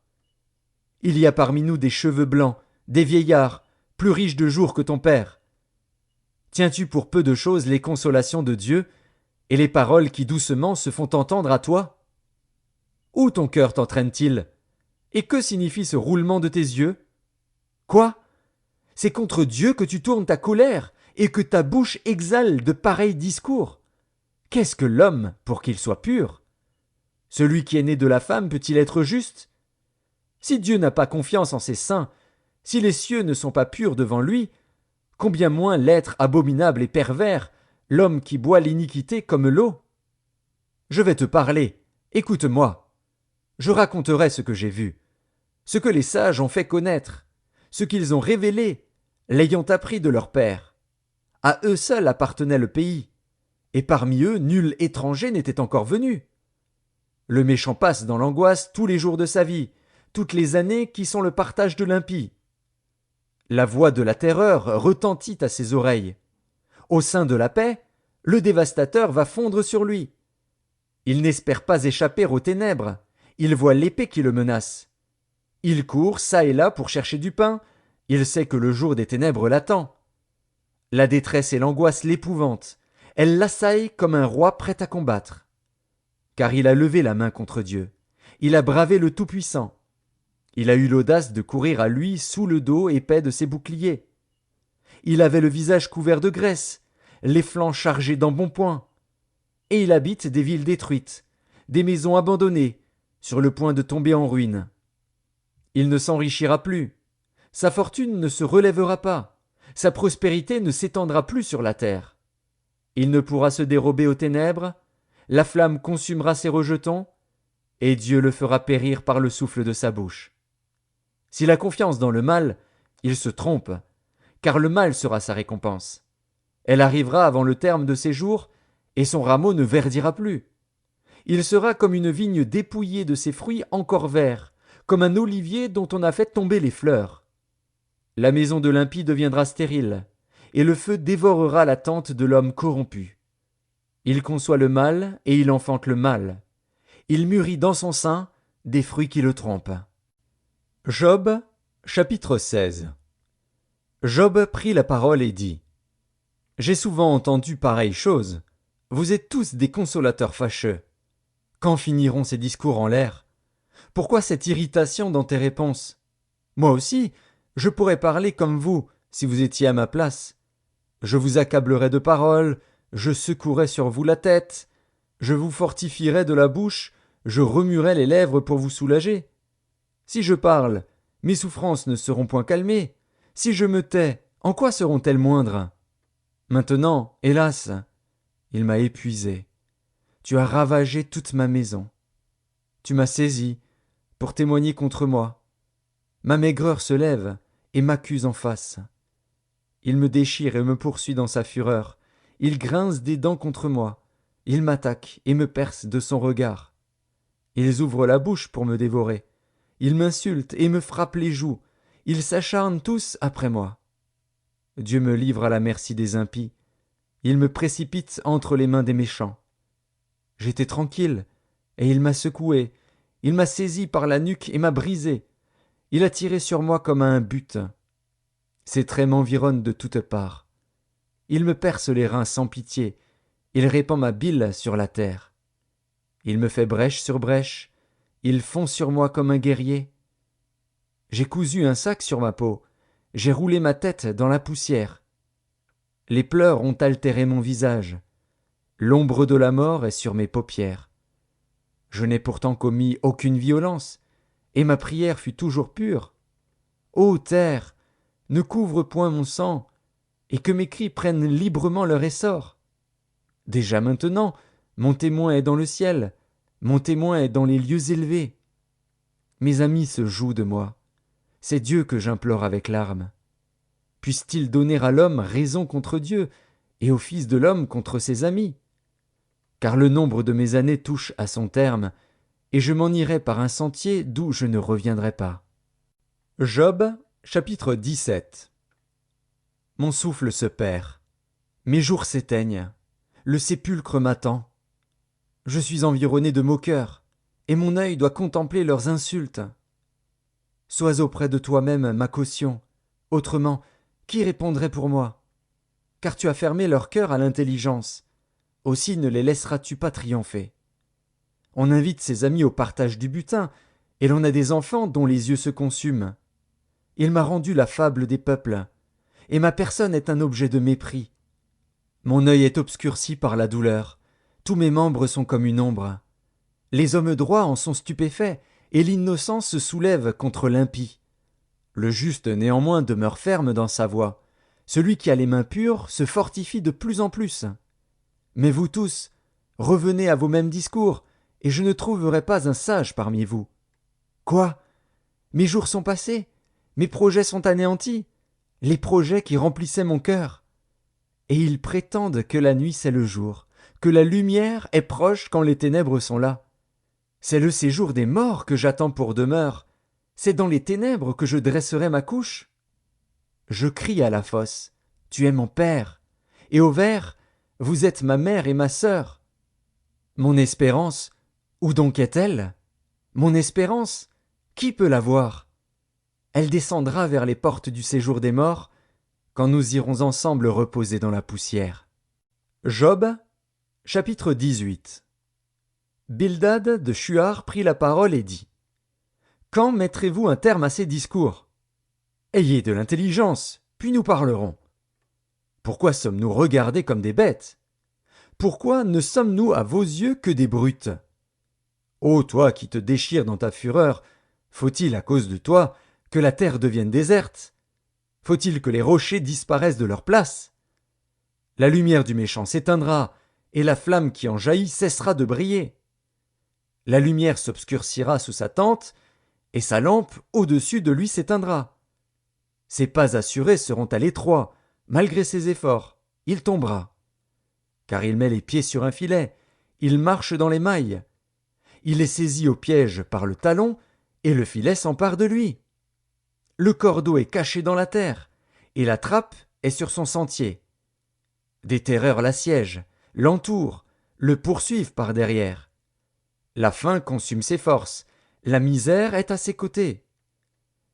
Il y a parmi nous des cheveux blancs, des vieillards, plus riches de jours que ton père. Tiens-tu pour peu de choses les consolations de Dieu, et les paroles qui doucement se font entendre à toi? Où ton cœur t'entraîne-t-il? Et que signifie ce roulement de tes yeux? Quoi? C'est contre Dieu que tu tournes ta colère, et que ta bouche exhale de pareils discours. Qu'est-ce que l'homme pour qu'il soit pur? Celui qui est né de la femme peut-il être juste? Si Dieu n'a pas confiance en ses saints, si les cieux ne sont pas purs devant lui, combien moins l'être abominable et pervers, l'homme qui boit l'iniquité comme l'eau? Je vais te parler, écoute-moi. Je raconterai ce que j'ai vu, ce que les sages ont fait connaître, ce qu'ils ont révélé, l'ayant appris de leur père. À eux seuls appartenait le pays, et parmi eux nul étranger n'était encore venu. Le méchant passe dans l'angoisse tous les jours de sa vie, toutes les années qui sont le partage de l'impie. La voix de la terreur retentit à ses oreilles. Au sein de la paix, le dévastateur va fondre sur lui. Il n'espère pas échapper aux ténèbres, il voit l'épée qui le menace. Il court çà et là pour chercher du pain, il sait que le jour des ténèbres l'attend. La détresse et l'angoisse l'épouvantent, elles l'assaillent comme un roi prêt à combattre. Car il a levé la main contre Dieu, il a bravé le Tout-Puissant. Il a eu l'audace de courir à lui sous le dos épais de ses boucliers. Il avait le visage couvert de graisse, les flancs chargés d'embonpoint. Et il habite des villes détruites, des maisons abandonnées, sur le point de tomber en ruine. Il ne s'enrichira plus, sa fortune ne se relèvera pas, sa prospérité ne s'étendra plus sur la terre. Il ne pourra se dérober aux ténèbres, la flamme consumera ses rejetons, et Dieu le fera périr par le souffle de sa bouche. S'il a confiance dans le mal, il se trompe, car le mal sera sa récompense. Elle arrivera avant le terme de ses jours, et son rameau ne verdira plus. Il sera comme une vigne dépouillée de ses fruits encore verts, comme un olivier dont on a fait tomber les fleurs. La maison de l'impie deviendra stérile, et le feu dévorera la tente de l'homme corrompu. Il conçoit le mal, et il enfante le mal. Il mûrit dans son sein des fruits qui le trompent. Job, chapitre 16. Job prit la parole et dit: J'ai souvent entendu pareille chose. Vous êtes tous des consolateurs fâcheux. Quand finiront ces discours en l'air? Pourquoi cette irritation dans tes réponses? Moi aussi, je pourrais parler comme vous, si vous étiez à ma place. Je vous accablerais de paroles, je secouerais sur vous la tête, je vous fortifierais de la bouche, je remuerais les lèvres pour vous soulager. Si je parle, mes souffrances ne seront point calmées. Si je me tais, en quoi seront-elles moindres? Maintenant, hélas, il m'a épuisé. Tu as ravagé toute ma maison. Tu m'as saisi pour témoigner contre moi. Ma maigreur se lève et m'accuse en face. Il me déchire et me poursuit dans sa fureur. Il grince des dents contre moi. Il m'attaque et me perce de son regard. Ils ouvrent la bouche pour me dévorer. Ils m'insultent et me frappent les joues. Ils s'acharnent tous après moi. Dieu me livre à la merci des impies. Il me précipite entre les mains des méchants. J'étais tranquille, et il m'a secoué, il m'a saisi par la nuque et m'a brisé. Il a tiré sur moi comme à un but. Ses traits m'environnent de toutes parts. Il me perce les reins sans pitié, il répand ma bile sur la terre. Il me fait brèche sur brèche, il fond sur moi comme un guerrier. J'ai cousu un sac sur ma peau, j'ai roulé ma tête dans la poussière. Les pleurs ont altéré mon visage, l'ombre de la mort est sur mes paupières. Je n'ai pourtant commis aucune violence, et ma prière fut toujours pure. Ô terre, ne couvre point mon sang, et que mes cris prennent librement leur essor. Déjà maintenant, mon témoin est dans le ciel, mon témoin est dans les lieux élevés. Mes amis se jouent de moi, c'est Dieu que j'implore avec larmes. Puisse-t-il donner à l'homme raison contre Dieu, et au Fils de l'homme contre ses amis? Car le nombre de mes années touche à son terme, et je m'en irai par un sentier d'où je ne reviendrai pas. Job, chapitre 17. Mon souffle se perd, mes jours s'éteignent, le sépulcre m'attend. Je suis environné de moqueurs, et mon œil doit contempler leurs insultes. Sois auprès de toi-même ma caution, autrement, qui répondrait pour moi? Car tu as fermé leur cœur à l'intelligence, aussi ne les laisseras-tu pas triompher. On invite ses amis au partage du butin, et l'on a des enfants dont les yeux se consument. Il m'a rendu la fable des peuples, et ma personne est un objet de mépris. Mon œil est obscurci par la douleur, tous mes membres sont comme une ombre. Les hommes droits en sont stupéfaits, et l'innocent se soulève contre l'impie. Le juste néanmoins demeure ferme dans sa voie. Celui qui a les mains pures se fortifie de plus en plus. Mais vous tous, revenez à vos mêmes discours, et je ne trouverai pas un sage parmi vous. Quoi? Mes jours sont passés, mes projets sont anéantis, les projets qui remplissaient mon cœur. Et ils prétendent que la nuit c'est le jour, que la lumière est proche quand les ténèbres sont là. C'est le séjour des morts que j'attends pour demeure, c'est dans les ténèbres que je dresserai ma couche. Je crie à la fosse, tu es mon père, et au ver, vous êtes ma mère et ma sœur. Mon espérance, où donc est-elle? Mon espérance, qui peut la voir? Elle descendra vers les portes du séjour des morts, quand nous irons ensemble reposer dans la poussière. Job, chapitre 18. Bildad de Shuar prit la parole et dit: Quand mettrez-vous un terme à ces discours? Ayez de l'intelligence, puis nous parlerons. Pourquoi sommes-nous regardés comme des bêtes? Pourquoi ne sommes-nous à vos yeux que des brutes? Ô toi qui te déchires dans ta fureur, faut-il, à cause de toi, que la terre devienne déserte? Faut-il que les rochers disparaissent de leur place? La lumière du méchant s'éteindra, et la flamme qui en jaillit cessera de briller. La lumière s'obscurcira sous sa tente, et sa lampe au-dessus de lui s'éteindra. Ses pas assurés seront à l'étroit, malgré ses efforts, il tombera. Car il met les pieds sur un filet, il marche dans les mailles. Il est saisi au piège par le talon, et le filet s'empare de lui. Le cordeau est caché dans la terre, et la trappe est sur son sentier. Des terreurs l'assiègent, l'entourent, le poursuivent par derrière. La faim consume ses forces, la misère est à ses côtés.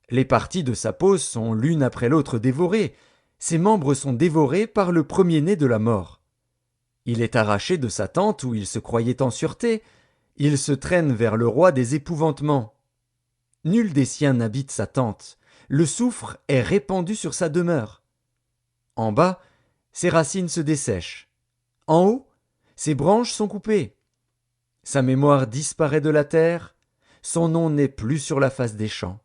Les parties de sa peau sont l'une après l'autre dévorées, ses membres sont dévorés par le premier-né de la mort. Il est arraché de sa tente où il se croyait en sûreté, il se traîne vers le roi des épouvantements. Nul des siens n'habite sa tente, le soufre est répandu sur sa demeure. En bas, ses racines se dessèchent. En haut, ses branches sont coupées. Sa mémoire disparaît de la terre, son nom n'est plus sur la face des champs.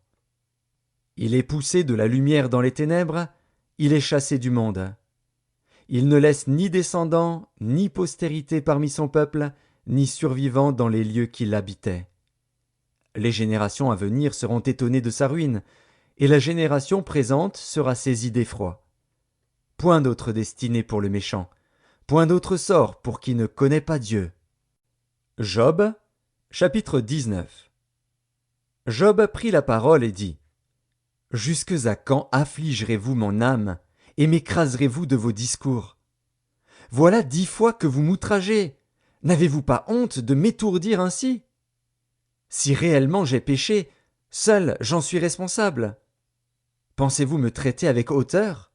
Il est poussé de la lumière dans les ténèbres, il est chassé du monde. Il ne laisse ni descendants, ni postérité parmi son peuple, ni survivants dans les lieux qu'il habitait. Les générations à venir seront étonnées de sa ruine, et la génération présente sera saisie d'effroi. Point d'autre destinée pour le méchant, point d'autre sort pour qui ne connaît pas Dieu. Job, chapitre 19. Job prit la parole et dit: Jusques à quand affligerez-vous mon âme, et m'écraserez-vous de vos discours? Voilà 10 fois que vous m'outragez. N'avez-vous pas honte de m'étourdir ainsi? Si réellement j'ai péché, seul j'en suis responsable. Pensez-vous me traiter avec hauteur?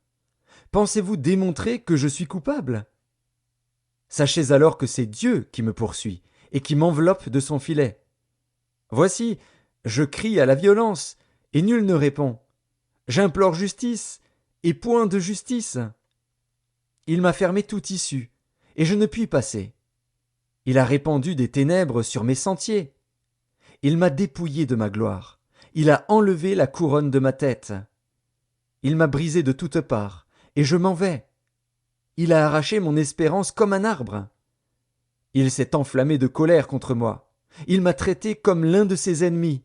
Pensez-vous démontrer que je suis coupable? Sachez alors que c'est Dieu qui me poursuit et qui m'enveloppe de son filet. Voici, je crie à la violence, et nul ne répond. J'implore justice, et point de justice. Il m'a fermé toute issue, et je ne puis passer. Il a répandu des ténèbres sur mes sentiers. Il m'a dépouillé de ma gloire. Il a enlevé la couronne de ma tête. Il m'a brisé de toutes parts, et je m'en vais. Il a arraché mon espérance comme un arbre. Il s'est enflammé de colère contre moi. Il m'a traité comme l'un de ses ennemis.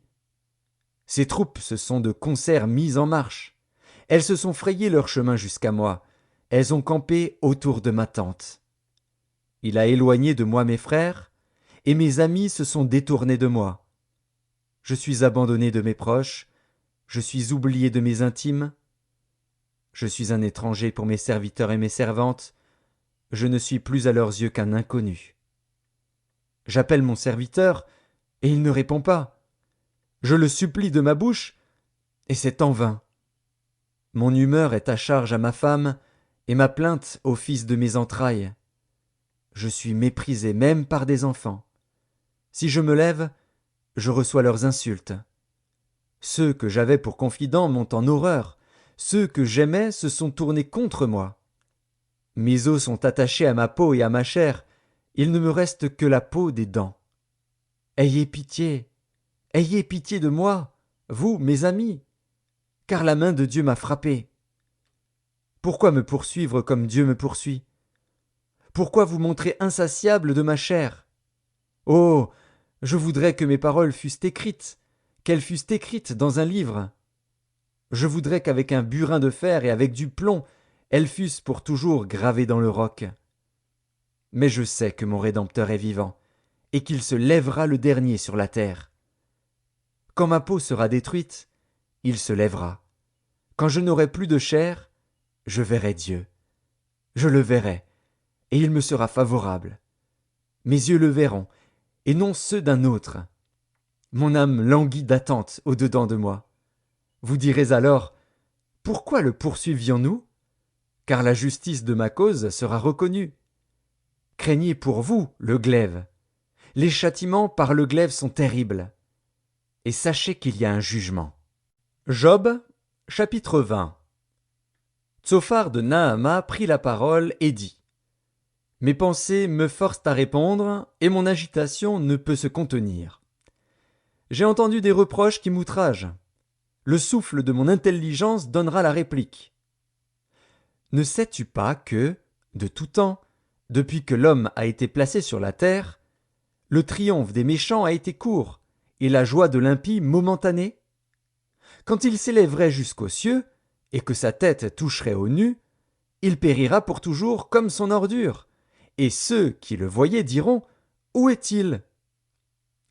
Ses troupes se sont de concert mises en marche. Elles se sont frayé leur chemin jusqu'à moi. Elles ont campé autour de ma tente. Il a éloigné de moi mes frères, et mes amis se sont détournés de moi. Je suis abandonné de mes proches, je suis oublié de mes intimes. Je suis un étranger pour mes serviteurs et mes servantes, je ne suis plus à leurs yeux qu'un inconnu. J'appelle mon serviteur, et il ne répond pas. Je le supplie de ma bouche, et c'est en vain. Mon humeur est à charge à ma femme, et ma plainte au fils de mes entrailles. Je suis méprisé même par des enfants. Si je me lève, je reçois leurs insultes. Ceux que j'avais pour confidents m'ont en horreur, ceux que j'aimais se sont tournés contre moi. Mes os sont attachés à ma peau et à ma chair, il ne me reste que la peau des dents. Ayez pitié de moi, vous, mes amis, car la main de Dieu m'a frappé. Pourquoi me poursuivre comme Dieu me poursuit? Pourquoi vous montrer insatiable de ma chair? Oh, je voudrais que mes paroles fussent écrites, qu'elles fussent écrites dans un livre. Je voudrais qu'avec un burin de fer et avec du plomb, elles fussent pour toujours gravées dans le roc. Mais je sais que mon Rédempteur est vivant, et qu'il se lèvera le dernier sur la terre. Quand ma peau sera détruite, il se lèvera. Quand je n'aurai plus de chair, je verrai Dieu. Je le verrai, et il me sera favorable. Mes yeux le verront, et non ceux d'un autre. Mon âme languit d'attente au-dedans de moi. Vous direz alors, pourquoi le poursuivions-nous? Car la justice de ma cause sera reconnue. Craignez pour vous le glaive. Les châtiments par le glaive sont terribles. Et sachez qu'il y a un jugement. Job, chapitre 20. Tsophar de Naama prit la parole et dit: Mes pensées me forcent à répondre, et mon agitation ne peut se contenir. J'ai entendu des reproches qui m'outragent. Le souffle de mon intelligence donnera la réplique. Ne sais-tu pas que, de tout temps, depuis que l'homme a été placé sur la terre, le triomphe des méchants a été court, et la joie de l'impie momentanée? Quand il s'élèverait jusqu'aux cieux, et que sa tête toucherait aux nues, il périra pour toujours comme son ordure, et ceux qui le voyaient diront: Où est-il?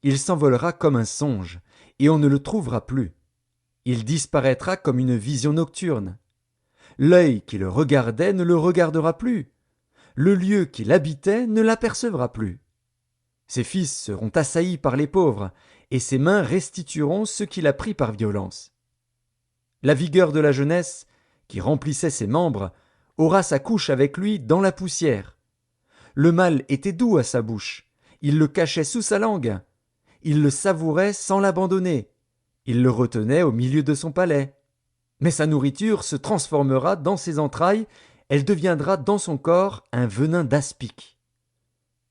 Il s'envolera comme un songe, et on ne le trouvera plus. Il disparaîtra comme une vision nocturne. L'œil qui le regardait ne le regardera plus. Le lieu qu'il habitait ne l'apercevra plus. Ses fils seront assaillis par les pauvres, et ses mains restitueront ce qu'il a pris par violence. La vigueur de la jeunesse, qui remplissait ses membres, aura sa couche avec lui dans la poussière. Le mal était doux à sa bouche, il le cachait sous sa langue. Il le savourait sans l'abandonner. Il le retenait au milieu de son palais. Mais sa nourriture se transformera dans ses entrailles, elle deviendra dans son corps un venin d'aspic.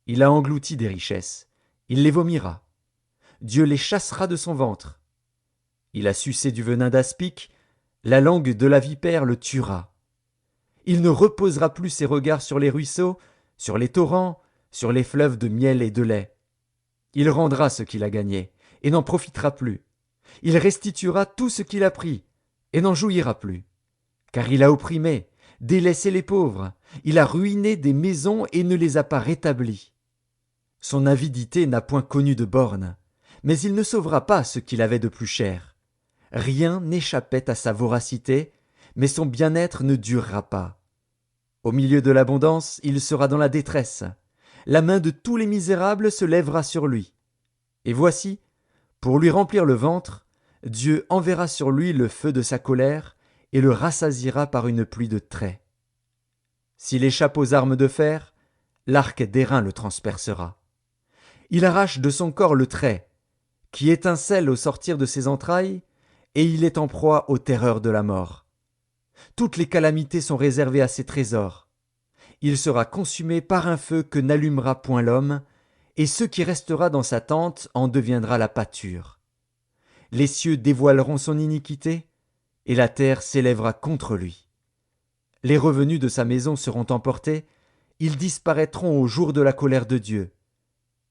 Il a englouti des richesses, il les vomira. Dieu les chassera de son ventre. Il a sucé du venin d'aspic, la langue de la vipère le tuera. Il ne reposera plus ses regards sur les ruisseaux, sur les torrents, sur les fleuves de miel et de lait. Il rendra ce qu'il a gagné, et n'en profitera plus. Il restituera tout ce qu'il a pris, et n'en jouira plus. Car il a opprimé, délaissé les pauvres, il a ruiné des maisons et ne les a pas rétablies. Son avidité n'a point connu de bornes, mais il ne sauvera pas ce qu'il avait de plus cher. Rien n'échappait à sa voracité, mais son bien-être ne durera pas. Au milieu de l'abondance, il sera dans la détresse. la main de tous les misérables se lèvera sur lui. Et voici, pour lui remplir le ventre, Dieu enverra sur lui le feu de sa colère et le rassasiera par une pluie de traits. S'il échappe aux armes de fer, l'arc d'airain le transpercera. Il arrache de son corps le trait, qui étincelle au sortir de ses entrailles, et il est en proie aux terreurs de la mort. Toutes les calamités sont réservées à ses trésors. Il sera consumé par un feu que n'allumera point l'homme, et ce qui restera dans sa tente en deviendra la pâture. Les cieux dévoileront son iniquité, et la terre s'élèvera contre lui. Les revenus de sa maison seront emportés, ils disparaîtront au jour de la colère de Dieu.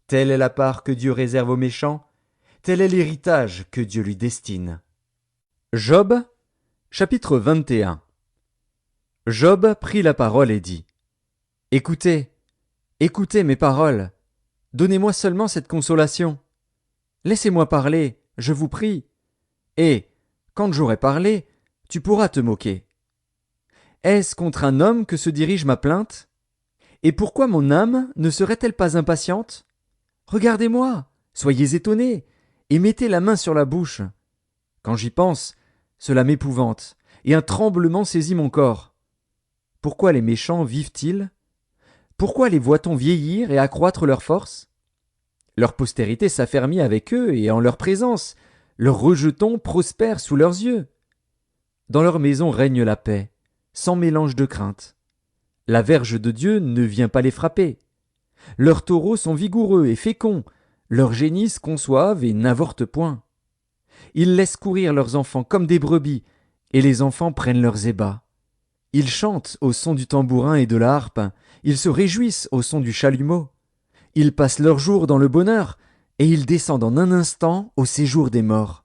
Telle est la part que Dieu réserve aux méchants, tel est l'héritage que Dieu lui destine. Job, chapitre 21. Job prit la parole et dit : Écoutez, écoutez mes paroles, donnez-moi seulement cette consolation. Laissez-moi parler, je vous prie. Et, quand j'aurai parlé, tu pourras te moquer. Est-ce contre un homme que se dirige ma plainte ? Et pourquoi mon âme ne serait-elle pas impatiente ? Regardez-moi, soyez étonnés, et mettez la main sur la bouche. Quand j'y pense, cela m'épouvante, et un tremblement saisit mon corps. Pourquoi les méchants vivent-ils ? Pourquoi les voit-on vieillir et accroître leur force ? Leur postérité s'affermit avec eux, et en leur présence, leurs rejetons prospèrent sous leurs yeux. Dans leur maison règne la paix, sans mélange de crainte. La verge de Dieu ne vient pas les frapper. Leurs taureaux sont vigoureux et féconds, leurs génisses conçoivent et n'avortent point. Ils laissent courir leurs enfants comme des brebis, et les enfants prennent leurs ébats. Ils chantent au son du tambourin et de la harpe, ils se réjouissent au son du chalumeau. Ils passent leurs jours dans le bonheur, et ils descendent en un instant au séjour des morts.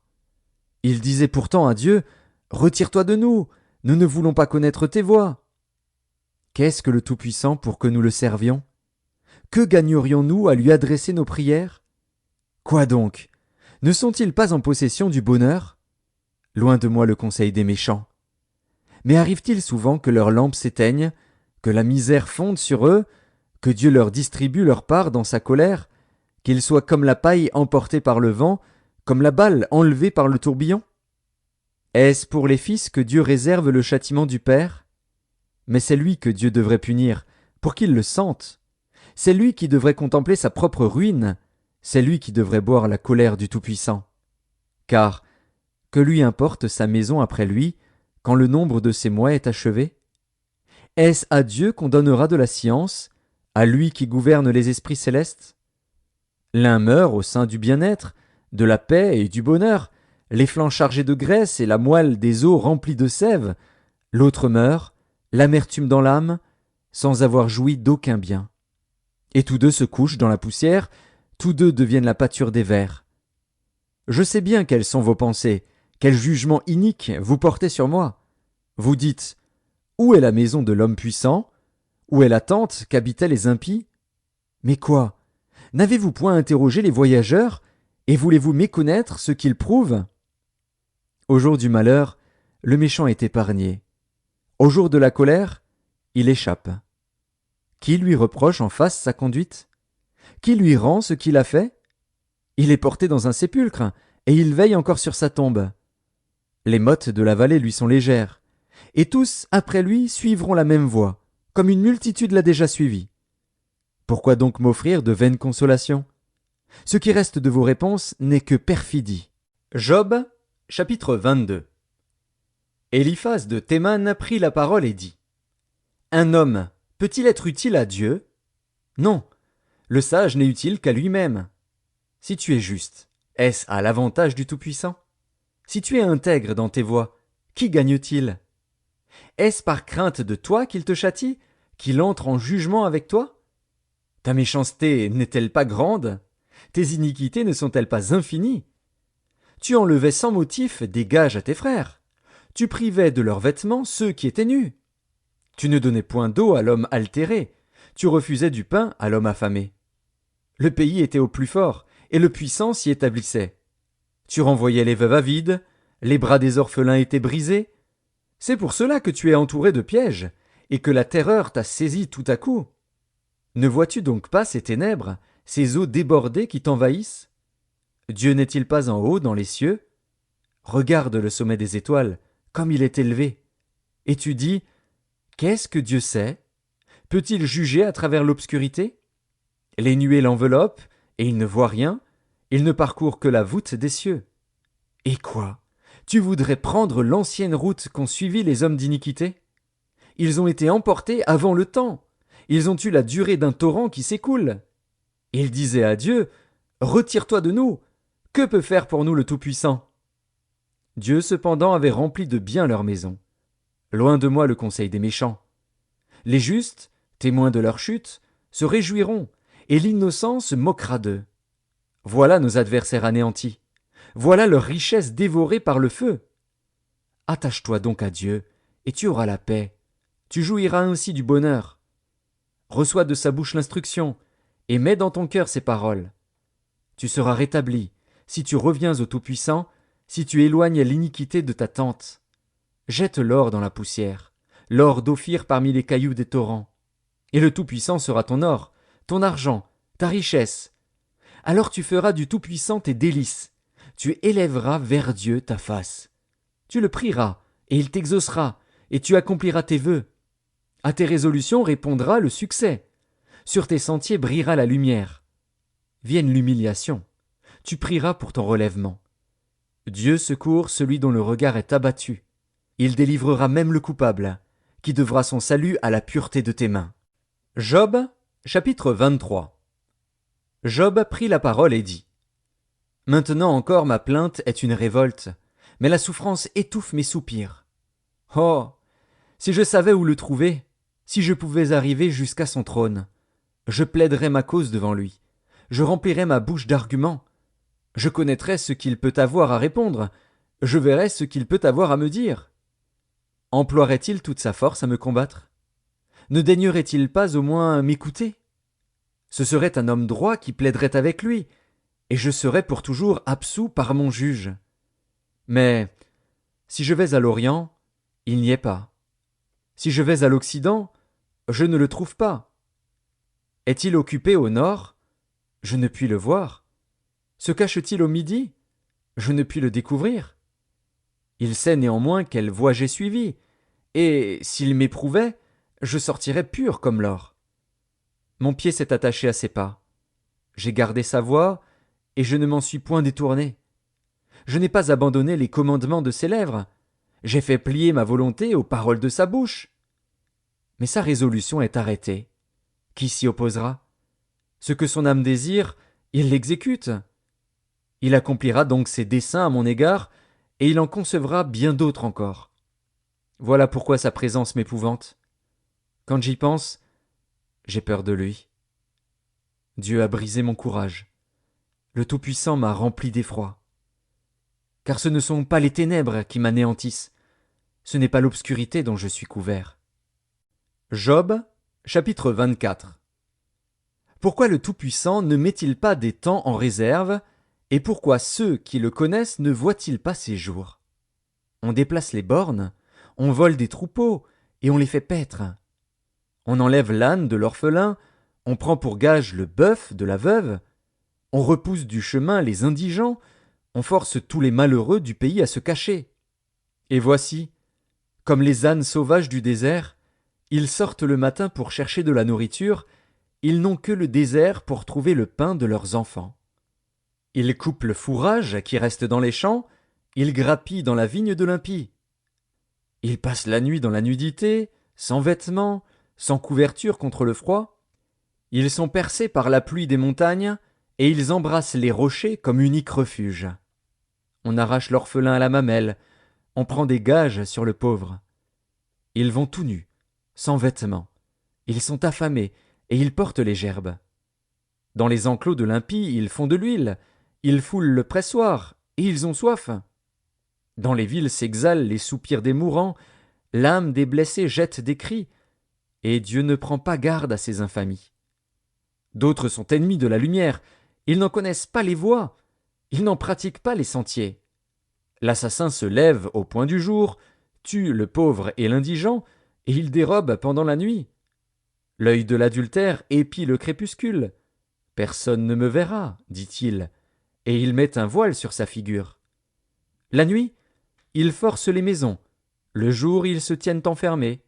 Ils disaient pourtant à Dieu : Retire-toi de nous, nous ne voulons pas connaître tes voies. Qu'est-ce que le Tout-Puissant pour que nous le servions ? Que gagnerions-nous à lui adresser nos prières ? Quoi donc ? Ne sont-ils pas en possession du bonheur ? Loin de moi le conseil des méchants. Mais arrive-t-il souvent que leurs lampes s'éteignent, que la misère fonde sur eux, que Dieu leur distribue leur part dans sa colère, qu'ils soient comme la paille emportée par le vent, comme la balle enlevée par le tourbillon ? Est-ce pour les fils que Dieu réserve le châtiment du Père ? Mais c'est lui que Dieu devrait punir, pour qu'il le sente. C'est lui qui devrait contempler sa propre ruine, c'est lui qui devrait boire la colère du Tout-Puissant. Car, que lui importe sa maison après lui, quand le nombre de ses mois est achevé ? Est-ce à Dieu qu'on donnera de la science, à lui qui gouverne les esprits célestes ? L'un meurt au sein du bien-être, de la paix et du bonheur, les flancs chargés de graisse et la moelle des os remplis de sève. L'autre meurt, l'amertume dans l'âme, sans avoir joui d'aucun bien. Et tous deux se couchent dans la poussière, tous deux deviennent la pâture des vers. Je sais bien quelles sont vos pensées, quel jugement inique vous portez sur moi. Vous dites : Où est la maison de l'homme puissant ? Où est la tente qu'habitaient les impies ? Mais quoi ? N'avez-vous point interrogé les voyageurs, et voulez-vous méconnaître ce qu'ils prouvent ? Au jour du malheur, le méchant est épargné. Au jour de la colère, il échappe. Qui lui reproche en face sa conduite ? Qui lui rend ce qu'il a fait ? Il est porté dans un sépulcre, et il veille encore sur sa tombe. Les mottes de la vallée lui sont légères, et tous, après lui, suivront la même voie, comme une multitude l'a déjà suivi. Pourquoi donc m'offrir de vaines consolations ? Ce qui reste de vos réponses n'est que perfidie. Job, chapitre 22. Éliphaz de Théman prit la parole et dit : Un homme peut-il être utile à Dieu ? Non, le sage n'est utile qu'à lui-même. Si tu es juste, est-ce à l'avantage du Tout-Puissant ? Si tu es intègre dans tes voies, qui gagne-t-il ? Est-ce par crainte de toi qu'il te châtie, qu'il entre en jugement avec toi ? Ta méchanceté n'est-elle pas grande ? Tes iniquités ne sont-elles pas infinies ? Tu enlevais sans motif des gages à tes frères. Tu privais de leurs vêtements ceux qui étaient nus. Tu ne donnais point d'eau à l'homme altéré. Tu refusais du pain à l'homme affamé. Le pays était au plus fort, et le puissant s'y établissait. Tu renvoyais les veuves avides, les bras des orphelins étaient brisés. C'est pour cela que tu es entouré de pièges, et que la terreur t'a saisi tout à coup. Ne vois-tu donc pas ces ténèbres, ces eaux débordées qui t'envahissent? Dieu n'est-il pas en haut dans les cieux? Regarde le sommet des étoiles, comme il est élevé. Et tu dis, qu'est-ce que Dieu sait? Peut-il juger à travers l'obscurité? Les nuées l'enveloppent, et il ne voit rien, il ne parcourt que la voûte des cieux. Et quoi? Tu voudrais prendre l'ancienne route qu'ont suivie les hommes d'iniquité? Ils ont été emportés avant le temps. Ils ont eu la durée d'un torrent qui s'écoule. Ils disaient à Dieu, retire-toi de nous. Que peut faire pour nous le Tout-Puissant? Dieu cependant avait rempli de bien leur maison. Loin de moi le conseil des méchants. Les justes, témoins de leur chute, se réjouiront, et l'innocent se moquera d'eux. Voilà nos adversaires anéantis. Voilà leur richesse dévorée par le feu. Attache-toi donc à Dieu, et tu auras la paix. Tu jouiras ainsi du bonheur. Reçois de sa bouche l'instruction, et mets dans ton cœur ses paroles. Tu seras rétabli, si tu reviens au Tout-Puissant, si tu éloignes l'iniquité de ta tente. Jette l'or dans la poussière, l'or d'Ophir parmi les cailloux des torrents. Et le Tout-Puissant sera ton or, ton argent, ta richesse. Alors tu feras du Tout-Puissant tes délices. Tu élèveras vers Dieu ta face. Tu le prieras, et il t'exaucera, et tu accompliras tes vœux. À tes résolutions répondra le succès. Sur tes sentiers brillera la lumière. Vienne l'humiliation. Tu prieras pour ton relèvement. Dieu secourt celui dont le regard est abattu. Il délivrera même le coupable, qui devra son salut à la pureté de tes mains. Job, chapitre 23. Job prit la parole et dit: Maintenant encore ma plainte est une révolte, mais la souffrance étouffe mes soupirs. Oh! Si je savais où le trouver, si je pouvais arriver jusqu'à son trône, je plaiderais ma cause devant lui, je remplirais ma bouche d'arguments, je connaîtrais ce qu'il peut avoir à répondre, je verrais ce qu'il peut avoir à me dire. Emploierait-il toute sa force à me combattre? Ne daignerait-il pas au moins m'écouter? Ce serait un homme droit qui plaiderait avec lui, et je serais pour toujours absous par mon juge. Mais si je vais à l'Orient, il n'y est pas. Si je vais à l'Occident, je ne le trouve pas. Est-il occupé au nord? Je ne puis le voir. Se cache-t-il au midi? Je ne puis le découvrir. Il sait néanmoins quelle voie j'ai suivie, et s'il m'éprouvait, je sortirais pur comme l'or. Mon pied s'est attaché à ses pas. J'ai gardé sa voie, et je ne m'en suis point détourné. Je n'ai pas abandonné les commandements de ses lèvres. J'ai fait plier ma volonté aux paroles de sa bouche. Mais sa résolution est arrêtée. Qui s'y opposera? Ce que son âme désire, il l'exécute. Il accomplira donc ses desseins à mon égard, et il en concevra bien d'autres encore. Voilà pourquoi sa présence m'épouvante. Quand j'y pense, j'ai peur de lui. Dieu a brisé mon courage. Le Tout-Puissant m'a rempli d'effroi. Car ce ne sont pas les ténèbres qui m'anéantissent, ce n'est pas l'obscurité dont je suis couvert. Job, chapitre 24. Pourquoi le Tout-Puissant ne met-il pas des temps en réserve, et pourquoi ceux qui le connaissent ne voient-ils pas ses jours? On déplace les bornes, on vole des troupeaux, et on les fait paître. On enlève l'âne de l'orphelin, on prend pour gage le bœuf de la veuve, on repousse du chemin les indigents, on force tous les malheureux du pays à se cacher. Et voici, comme les ânes sauvages du désert, ils sortent le matin pour chercher de la nourriture, ils n'ont que le désert pour trouver le pain de leurs enfants. Ils coupent le fourrage qui reste dans les champs, ils grappillent dans la vigne de l'impie. Ils passent la nuit dans la nudité, sans vêtements, sans couverture contre le froid. Ils sont percés par la pluie des montagnes, et ils embrassent les rochers comme unique refuge. On arrache l'orphelin à la mamelle, on prend des gages sur le pauvre. Ils vont tout nus, sans vêtements. Ils sont affamés, et ils portent les gerbes. Dans les enclos de l'impie, ils font de l'huile, ils foulent le pressoir, et ils ont soif. Dans les villes s'exhalent les soupirs des mourants, l'âme des blessés jette des cris, et Dieu ne prend pas garde à ces infamies. D'autres sont ennemis de la lumière, ils n'en connaissent pas les voies, ils n'en pratiquent pas les sentiers. L'assassin se lève au point du jour, tue le pauvre et l'indigent, et il dérobe pendant la nuit. L'œil de l'adultère épie le crépuscule. Personne ne me verra, dit-il, et il met un voile sur sa figure. La nuit, ils forcent les maisons. Le jour, ils se tiennent enfermés.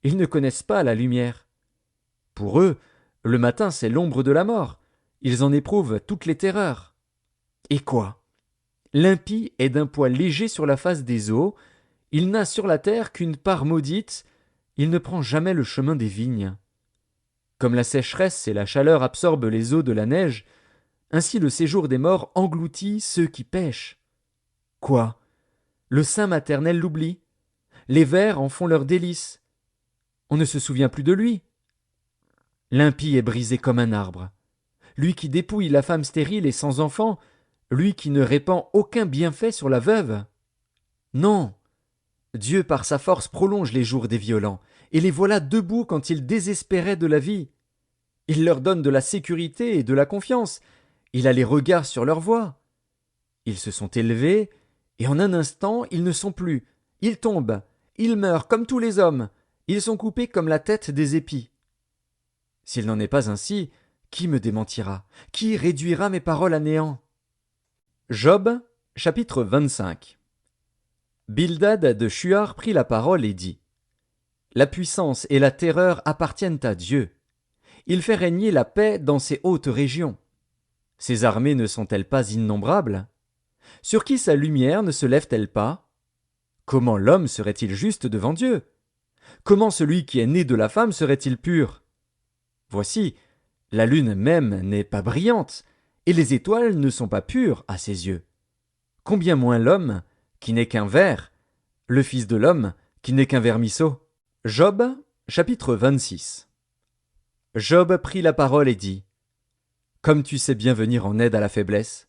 Ils ne connaissent pas la lumière. Pour eux, le matin, c'est l'ombre de la mort. Ils en éprouvent toutes les terreurs. Et quoi? L'impie est d'un poids léger sur la face des eaux. Il n'a sur la terre qu'une part maudite. Il ne prend jamais le chemin des vignes. Comme la sécheresse et la chaleur absorbent les eaux de la neige, ainsi le séjour des morts engloutit ceux qui pêchent. Quoi? Le sein maternel l'oublie. Les vers en font leur délice. On ne se souvient plus de lui. L'impie est brisé comme un arbre. Lui qui dépouille la femme stérile et sans enfant, lui qui ne répand aucun bienfait sur la veuve. Non. Dieu par sa force prolonge les jours des violents, et les voilà debout quand ils désespéraient de la vie. Il leur donne de la sécurité et de la confiance. Il a les regards sur leur voie. Ils se sont élevés, et en un instant ils ne sont plus. Ils tombent, ils meurent comme tous les hommes. Ils sont coupés comme la tête des épis. S'il n'en est pas ainsi, qui me démentira? Qui réduira mes paroles à néant? Job, chapitre 25. Bildad de Shuar prit la parole et dit: La puissance et la terreur appartiennent à Dieu. Il fait régner la paix dans ses hautes régions. Ses armées ne sont-elles pas innombrables? Sur qui sa lumière ne se lève-t-elle pas? Comment l'homme serait-il juste devant Dieu? Comment celui qui est né de la femme serait-il pur? Voici, la lune même n'est pas brillante, et les étoiles ne sont pas pures à ses yeux. Combien moins l'homme, qui n'est qu'un ver, le fils de l'homme, qui n'est qu'un vermisseau. Job, chapitre 26. Job prit la parole et dit: Comme tu sais bien venir en aide à la faiblesse,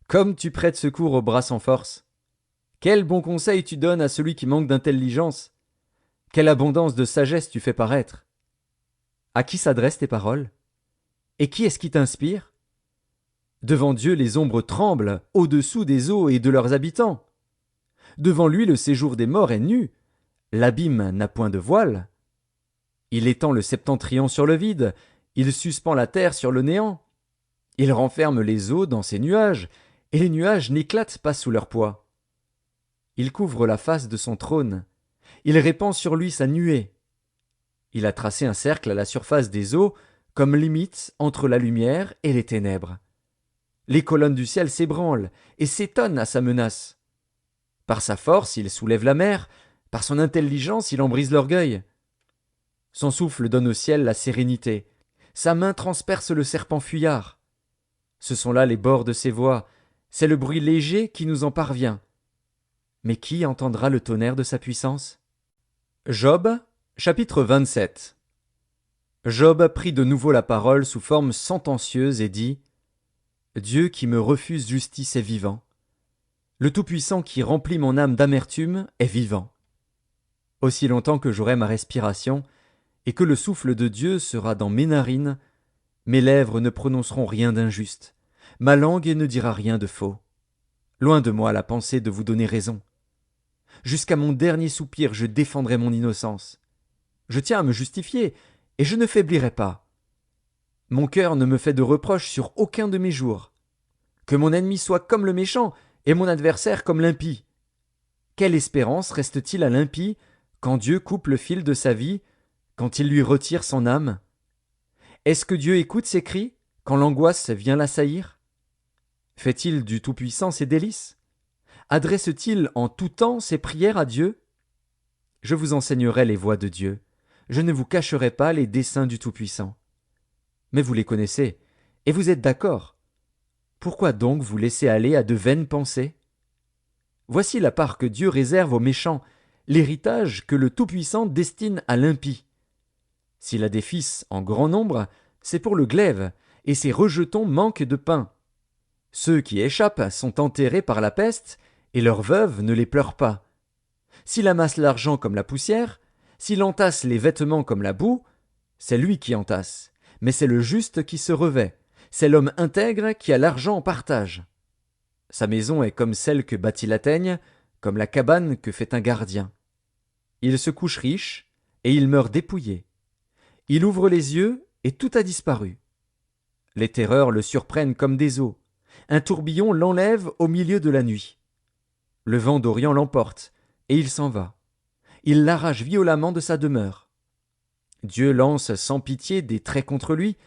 comme tu prêtes secours aux bras sans force. Quel bon conseil tu donnes à celui qui manque d'intelligence! Quelle abondance de sagesse tu fais paraître! À qui s'adressent tes paroles? Et qui est-ce qui t'inspire? Devant Dieu les ombres tremblent au-dessous des eaux et de leurs habitants. Devant lui le séjour des morts est nu, l'abîme n'a point de voile. Il étend le septentrion sur le vide, il suspend la terre sur le néant. Il renferme les eaux dans ses nuages, et les nuages n'éclatent pas sous leur poids. Il couvre la face de son trône, il répand sur lui sa nuée. Il a tracé un cercle à la surface des eaux, comme limite entre la lumière et les ténèbres. Les colonnes du ciel s'ébranlent et s'étonnent à sa menace. Par sa force, il soulève la mer, par son intelligence, il en brise l'orgueil. Son souffle donne au ciel la sérénité, sa main transperce le serpent fuyard. Ce sont là les bords de ses voies, c'est le bruit léger qui nous en parvient. Mais qui entendra le tonnerre de sa puissance? Job, chapitre 27. Job prit de nouveau la parole sous forme sentencieuse et dit: Dieu qui me refuse justice est vivant. Le Tout-Puissant qui remplit mon âme d'amertume est vivant. Aussi longtemps que j'aurai ma respiration, et que le souffle de Dieu sera dans mes narines, mes lèvres ne prononceront rien d'injuste, ma langue ne dira rien de faux. Loin de moi la pensée de vous donner raison. Jusqu'à mon dernier soupir, je défendrai mon innocence. Je tiens à me justifier, et je ne faiblirai pas. Mon cœur ne me fait de reproches sur aucun de mes jours. Que mon ennemi soit comme le méchant, et mon adversaire comme l'impie. Quelle espérance reste-t-il à l'impie quand Dieu coupe le fil de sa vie, quand il lui retire son âme? Est-ce que Dieu écoute ses cris quand l'angoisse vient l'assaillir? Fait-il du Tout-Puissant ses délices? Adresse-t-il en tout temps ses prières à Dieu? Je vous enseignerai les voies de Dieu. Je ne vous cacherai pas les desseins du Tout-Puissant. Mais vous les connaissez, et vous êtes d'accord. Pourquoi donc vous laisser aller à de vaines pensées? Voici la part que Dieu réserve aux méchants, l'héritage que le Tout-Puissant destine à l'impie. S'il a des fils en grand nombre, c'est pour le glaive, et ses rejetons manquent de pain. Ceux qui échappent sont enterrés par la peste, et leurs veuves ne les pleurent pas. S'il amasse l'argent comme la poussière, s'il entasse les vêtements comme la boue, c'est lui qui entasse, mais c'est le juste qui se revêt, c'est l'homme intègre qui a l'argent en partage. Sa maison est comme celle que bâtit la teigne, comme la cabane que fait un gardien. Il se couche riche, et il meurt dépouillé. Il ouvre les yeux et tout a disparu. Les terreurs le surprennent comme des eaux. Un tourbillon l'enlève au milieu de la nuit. Le vent d'Orient l'emporte, et il s'en va. Il l'arrache violemment de sa demeure. Dieu lance sans pitié des traits contre lui,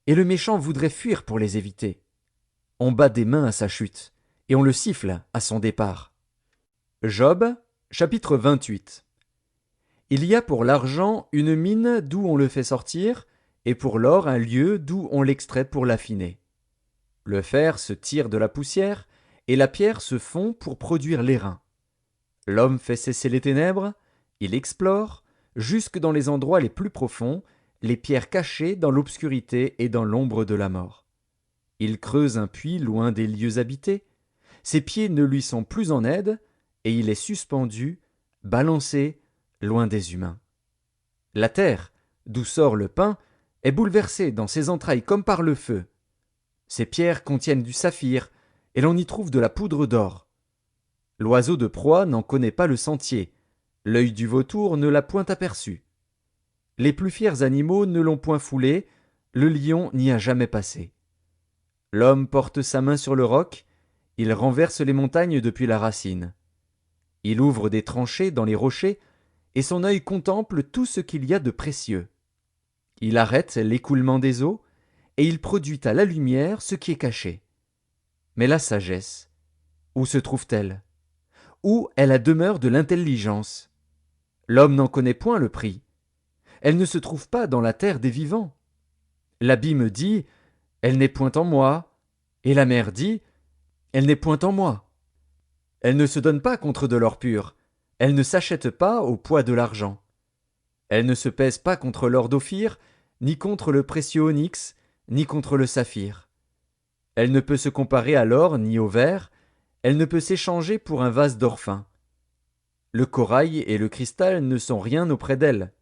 et le méchant voudrait fuir pour les éviter. On bat des mains à sa chute, et on le siffle à son départ. Job, chapitre 28. Il y a pour l'argent une mine d'où on le fait sortir, et pour l'or un lieu d'où on l'extrait pour l'affiner. Le fer se tire de la poussière, et la pierre se fond pour produire l'airain. L'homme fait cesser les ténèbres, il explore, jusque dans les endroits les plus profonds, les pierres cachées dans l'obscurité et dans l'ombre de la mort. Il creuse un puits loin des lieux habités, ses pieds ne lui sont plus en aide, et il est suspendu, balancé, loin des humains. La terre, d'où sort le pain, est bouleversée dans ses entrailles comme par le feu. Ces pierres contiennent du saphir, et l'on y trouve de la poudre d'or. L'oiseau de proie n'en connaît pas le sentier, l'œil du vautour ne l'a point aperçu. Les plus fiers animaux ne l'ont point foulé, le lion n'y a jamais passé. L'homme porte sa main sur le roc, il renverse les montagnes depuis la racine. Il ouvre des tranchées dans les rochers, et son œil contemple tout ce qu'il y a de précieux. Il arrête l'écoulement des eaux, et il produit à la lumière ce qui est caché. Mais la sagesse, où se trouve-t-elle? Où est la demeure de l'intelligence? L'homme n'en connaît point le prix. Elle ne se trouve pas dans la terre des vivants. L'abîme dit, elle n'est point en moi, et la mer dit, elle n'est point en moi. Elle ne se donne pas contre de l'or pur, elle ne s'achète pas au poids de l'argent. Elle ne se pèse pas contre l'or d'Ophir, ni contre le précieux onyx, ni contre le saphir. Elle ne peut se comparer à l'or ni au verre, elle ne peut s'échanger pour un vase d'or fin. Le corail et le cristal ne sont rien auprès d'elle.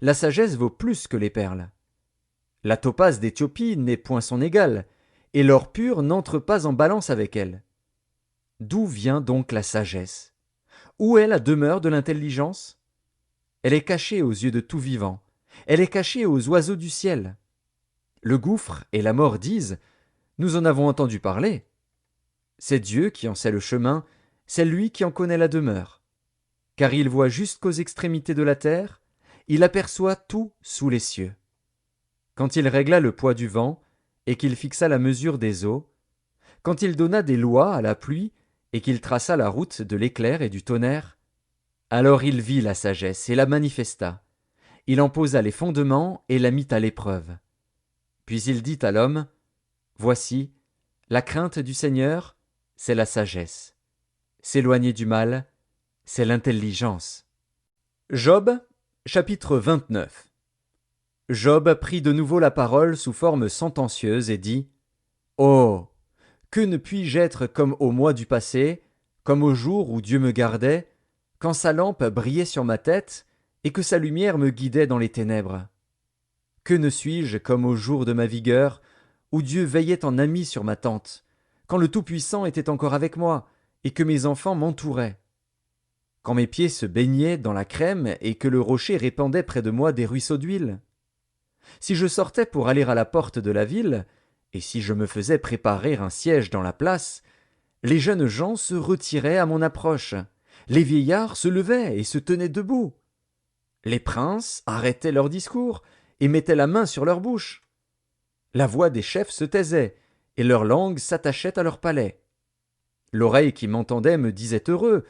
La sagesse vaut plus que les perles. La topaze d'Éthiopie n'est point son égale, et l'or pur n'entre pas en balance avec elle. D'où vient donc la sagesse? Où est la demeure de l'intelligence? Elle est cachée aux yeux de tout vivant, elle est cachée aux oiseaux du ciel. Le gouffre et la mort disent, nous en avons entendu parler. C'est Dieu qui en sait le chemin, c'est lui qui en connaît la demeure. Car il voit jusqu'aux extrémités de la terre, il aperçoit tout sous les cieux. Quand il régla le poids du vent, et qu'il fixa la mesure des eaux, quand il donna des lois à la pluie, et qu'il traça la route de l'éclair et du tonnerre, alors il vit la sagesse et la manifesta. Il en posa les fondements et la mit à l'épreuve. Puis il dit à l'homme, voici, la crainte du Seigneur, c'est la sagesse. S'éloigner du mal, c'est l'intelligence. Job, chapitre 29. Job prit de nouveau la parole sous forme sentencieuse et dit, oh, que ne puis-je être comme au mois du passé, comme au jour où Dieu me gardait, quand sa lampe brillait sur ma tête et que sa lumière me guidait dans les ténèbres? Que ne suis-je comme au jour de ma vigueur, où Dieu veillait en ami sur ma tente, quand le Tout-Puissant était encore avec moi et que mes enfants m'entouraient? Quand mes pieds se baignaient dans la crème et que le rocher répandait près de moi des ruisseaux d'huile? Si je sortais pour aller à la porte de la ville, et si je me faisais préparer un siège dans la place, les jeunes gens se retiraient à mon approche, les vieillards se levaient et se tenaient debout. Les princes arrêtaient leur discours et mettaient la main sur leur bouche. La voix des chefs se taisait, et leur langue s'attachait à leur palais. L'oreille qui m'entendait me disait heureux,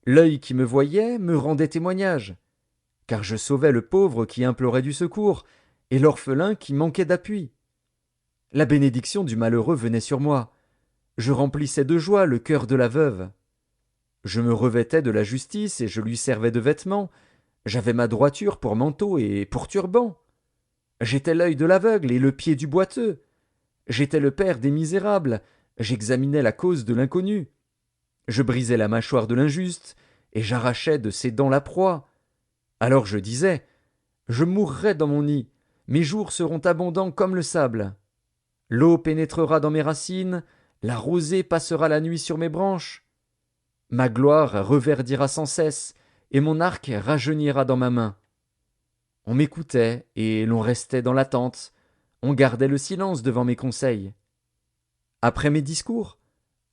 l'œil qui me voyait me rendait témoignage, car je sauvais le pauvre qui implorait du secours, et l'orphelin qui manquait d'appui. La bénédiction du malheureux venait sur moi. Je remplissais de joie le cœur de la veuve. Je me revêtais de la justice et je lui servais de vêtements. J'avais ma droiture pour manteau et pour turban. J'étais l'œil de l'aveugle et le pied du boiteux. J'étais le père des misérables. J'examinais la cause de l'inconnu. Je brisais la mâchoire de l'injuste et j'arrachais de ses dents la proie. Alors je disais, je mourrai dans mon nid. Mes jours seront abondants comme le sable. L'eau pénétrera dans mes racines, la rosée passera la nuit sur mes branches. Ma gloire reverdira sans cesse, et mon arc rajeunira dans ma main. On m'écoutait, et l'on restait dans l'attente. On gardait le silence devant mes conseils. Après mes discours,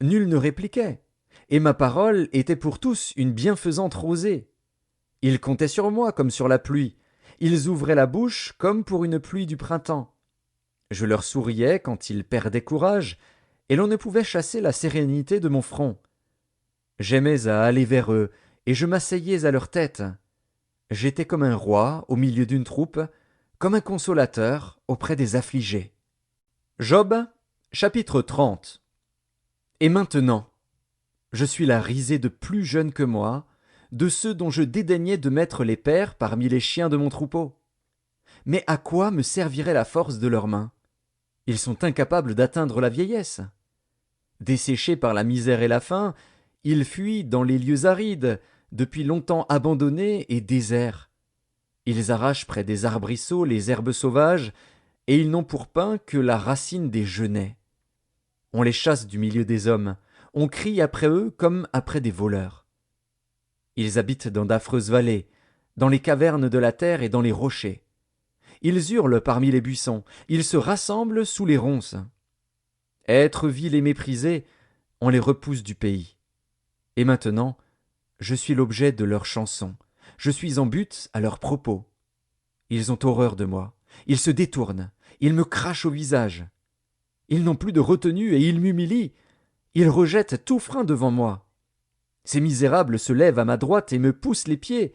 nul ne répliquait, et ma parole était pour tous une bienfaisante rosée. Ils comptaient sur moi comme sur la pluie. Ils ouvraient la bouche comme pour une pluie du printemps. Je leur souriais quand ils perdaient courage, et l'on ne pouvait chasser la sérénité de mon front. J'aimais à aller vers eux, et je m'asseyais à leur tête. J'étais comme un roi au milieu d'une troupe, comme un consolateur auprès des affligés. Job, chapitre 30. Et maintenant, je suis la risée de plus jeunes que moi, de ceux dont je dédaignais de mettre les pères parmi les chiens de mon troupeau. Mais à quoi me servirait la force de leurs mains? Ils sont incapables d'atteindre la vieillesse. Desséchés par la misère et la faim, ils fuient dans les lieux arides, depuis longtemps abandonnés et déserts. Ils arrachent près des arbrisseaux les herbes sauvages, et ils n'ont pour pain que la racine des genêts. On les chasse du milieu des hommes, on crie après eux comme après des voleurs. Ils habitent dans d'affreuses vallées, dans les cavernes de la terre et dans les rochers. Ils hurlent parmi les buissons, ils se rassemblent sous les ronces. Êtres vils et méprisés, on les repousse du pays. Et maintenant, je suis l'objet de leurs chansons, je suis en butte à leurs propos. Ils ont horreur de moi, ils se détournent, ils me crachent au visage. Ils n'ont plus de retenue et ils m'humilient, ils rejettent tout frein devant moi. Ces misérables se lèvent à ma droite et me poussent les pieds,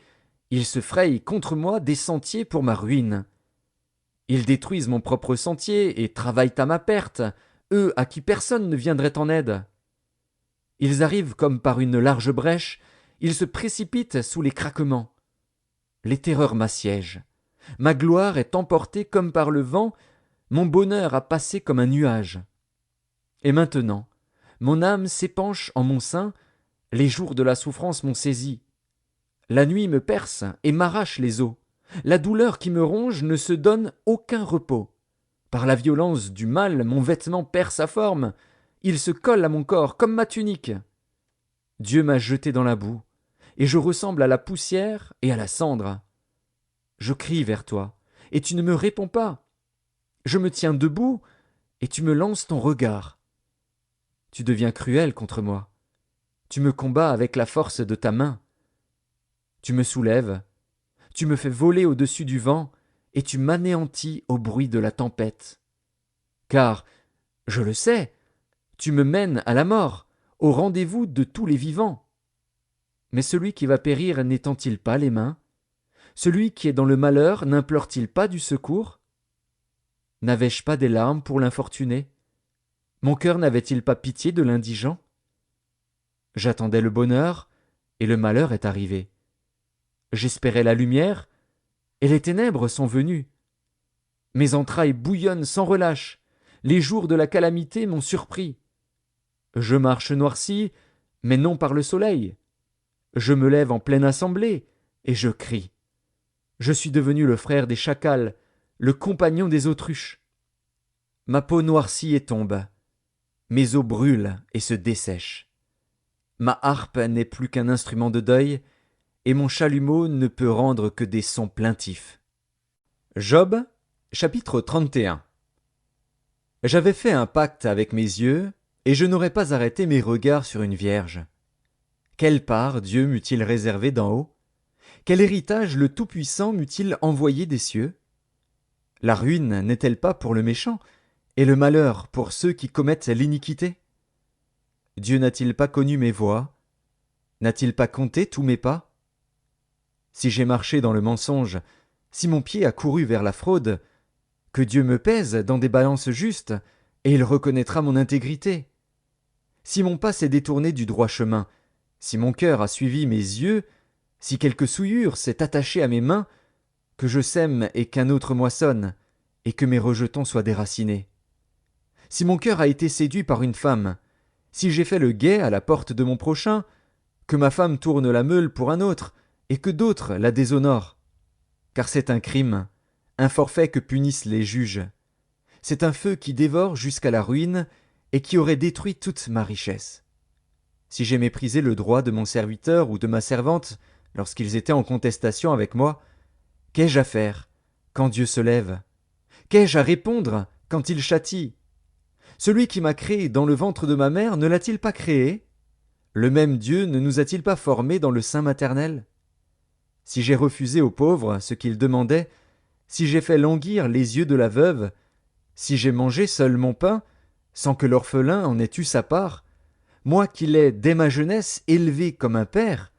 ils se frayent contre moi des sentiers pour ma ruine. Ils détruisent mon propre sentier et travaillent à ma perte, eux à qui personne ne viendrait en aide. Ils arrivent comme par une large brèche, ils se précipitent sous les craquements. Les terreurs m'assiègent. Ma gloire est emportée comme par le vent, mon bonheur a passé comme un nuage. Et maintenant, mon âme s'épanche en mon sein, les jours de la souffrance m'ont saisi. La nuit me perce et m'arrache les os. La douleur qui me ronge ne se donne aucun repos. Par la violence du mal, mon vêtement perd sa forme. Il se colle à mon corps comme ma tunique. Dieu m'a jeté dans la boue, et je ressemble à la poussière et à la cendre. Je crie vers toi, et tu ne me réponds pas. Je me tiens debout, et tu me lances ton regard. Tu deviens cruel contre moi. Tu me combats avec la force de ta main. Tu me soulèves, tu me fais voler au-dessus du vent, et tu m'anéantis au bruit de la tempête. Car, je le sais, tu me mènes à la mort, au rendez-vous de tous les vivants. Mais celui qui va périr n'étend-il pas les mains? Celui qui est dans le malheur n'implore-t-il pas du secours? N'avais-je pas des larmes pour l'infortuné? Mon cœur n'avait-il pas pitié de l'indigent? J'attendais le bonheur, et le malheur est arrivé. J'espérais la lumière, et les ténèbres sont venues. Mes entrailles bouillonnent sans relâche, les jours de la calamité m'ont surpris. Je marche noirci, mais non par le soleil. Je me lève en pleine assemblée, et je crie. Je suis devenu le frère des chacals, le compagnon des autruches. Ma peau noircit et tombe. Mes os brûlent et se dessèchent. Ma harpe n'est plus qu'un instrument de deuil, et mon chalumeau ne peut rendre que des sons plaintifs. Job, chapitre 31. J'avais fait un pacte avec mes yeux, et je n'aurais pas arrêté mes regards sur une vierge. Quelle part Dieu m'eût-il réservé d'en haut? Quel héritage le Tout-Puissant m'eût-il envoyé des cieux? La ruine n'est-elle pas pour le méchant, et le malheur pour ceux qui commettent l'iniquité? Dieu n'a-t-il pas connu mes voies? N'a-t-il pas compté tous mes pas? Si j'ai marché dans le mensonge, si mon pied a couru vers la fraude, que Dieu me pèse dans des balances justes, et il reconnaîtra mon intégrité. Si mon pas s'est détourné du droit chemin, si mon cœur a suivi mes yeux, si quelque souillure s'est attachée à mes mains, que je sème et qu'un autre moissonne, et que mes rejetons soient déracinés. Si mon cœur a été séduit par une femme, si j'ai fait le guet à la porte de mon prochain, que ma femme tourne la meule pour un autre, et que d'autres la déshonorent. Car c'est un crime, un forfait que punissent les juges. C'est un feu qui dévore jusqu'à la ruine, et qui aurait détruit toute ma richesse. Si j'ai méprisé le droit de mon serviteur ou de ma servante, lorsqu'ils étaient en contestation avec moi, Qu'ai-je à faire quand Dieu se lève? Qu'ai-je à répondre quand il châtie? Celui qui m'a créé dans le ventre de ma mère ne l'a-t-il pas créé? Le même Dieu ne nous a-t-il pas formés dans le sein maternel? Si j'ai refusé aux pauvres ce qu'ils demandaient, si j'ai fait languir les yeux de la veuve, si j'ai mangé seul mon pain, sans que l'orphelin en ait eu sa part, moi qui l'ai dès ma jeunesse élevé comme un père,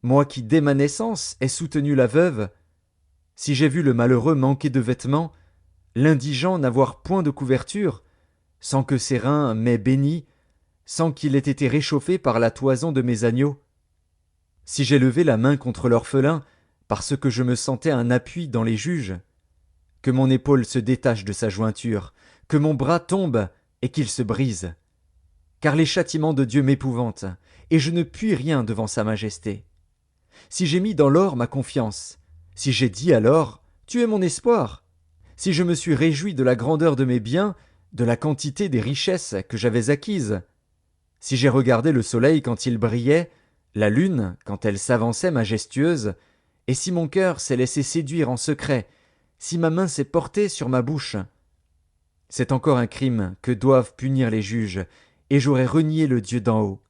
moi qui dès ma naissance ai soutenu la veuve, si j'ai vu le malheureux manquer de vêtements, l'indigent n'avoir point de couverture, sans que ses reins m'aient béni, sans qu'il ait été réchauffé par la toison de mes agneaux, si j'ai levé la main contre l'orphelin, parce que je me sentais un appui dans les juges, que mon épaule se détache de sa jointure, que mon bras tombe et qu'il se brise. Car les châtiments de Dieu m'épouvantent, et je ne puis rien devant sa majesté. Si j'ai mis dans l'or ma confiance, si j'ai dit alors, tu es mon espoir, si je me suis réjoui de la grandeur de mes biens, de la quantité des richesses que j'avais acquises, si j'ai regardé le soleil quand il brillait, la lune quand elle s'avançait majestueuse, et si mon cœur s'est laissé séduire en secret, si ma main s'est portée sur ma bouche, c'est encore un crime que doivent punir les juges, et j'aurais renié le Dieu d'en haut.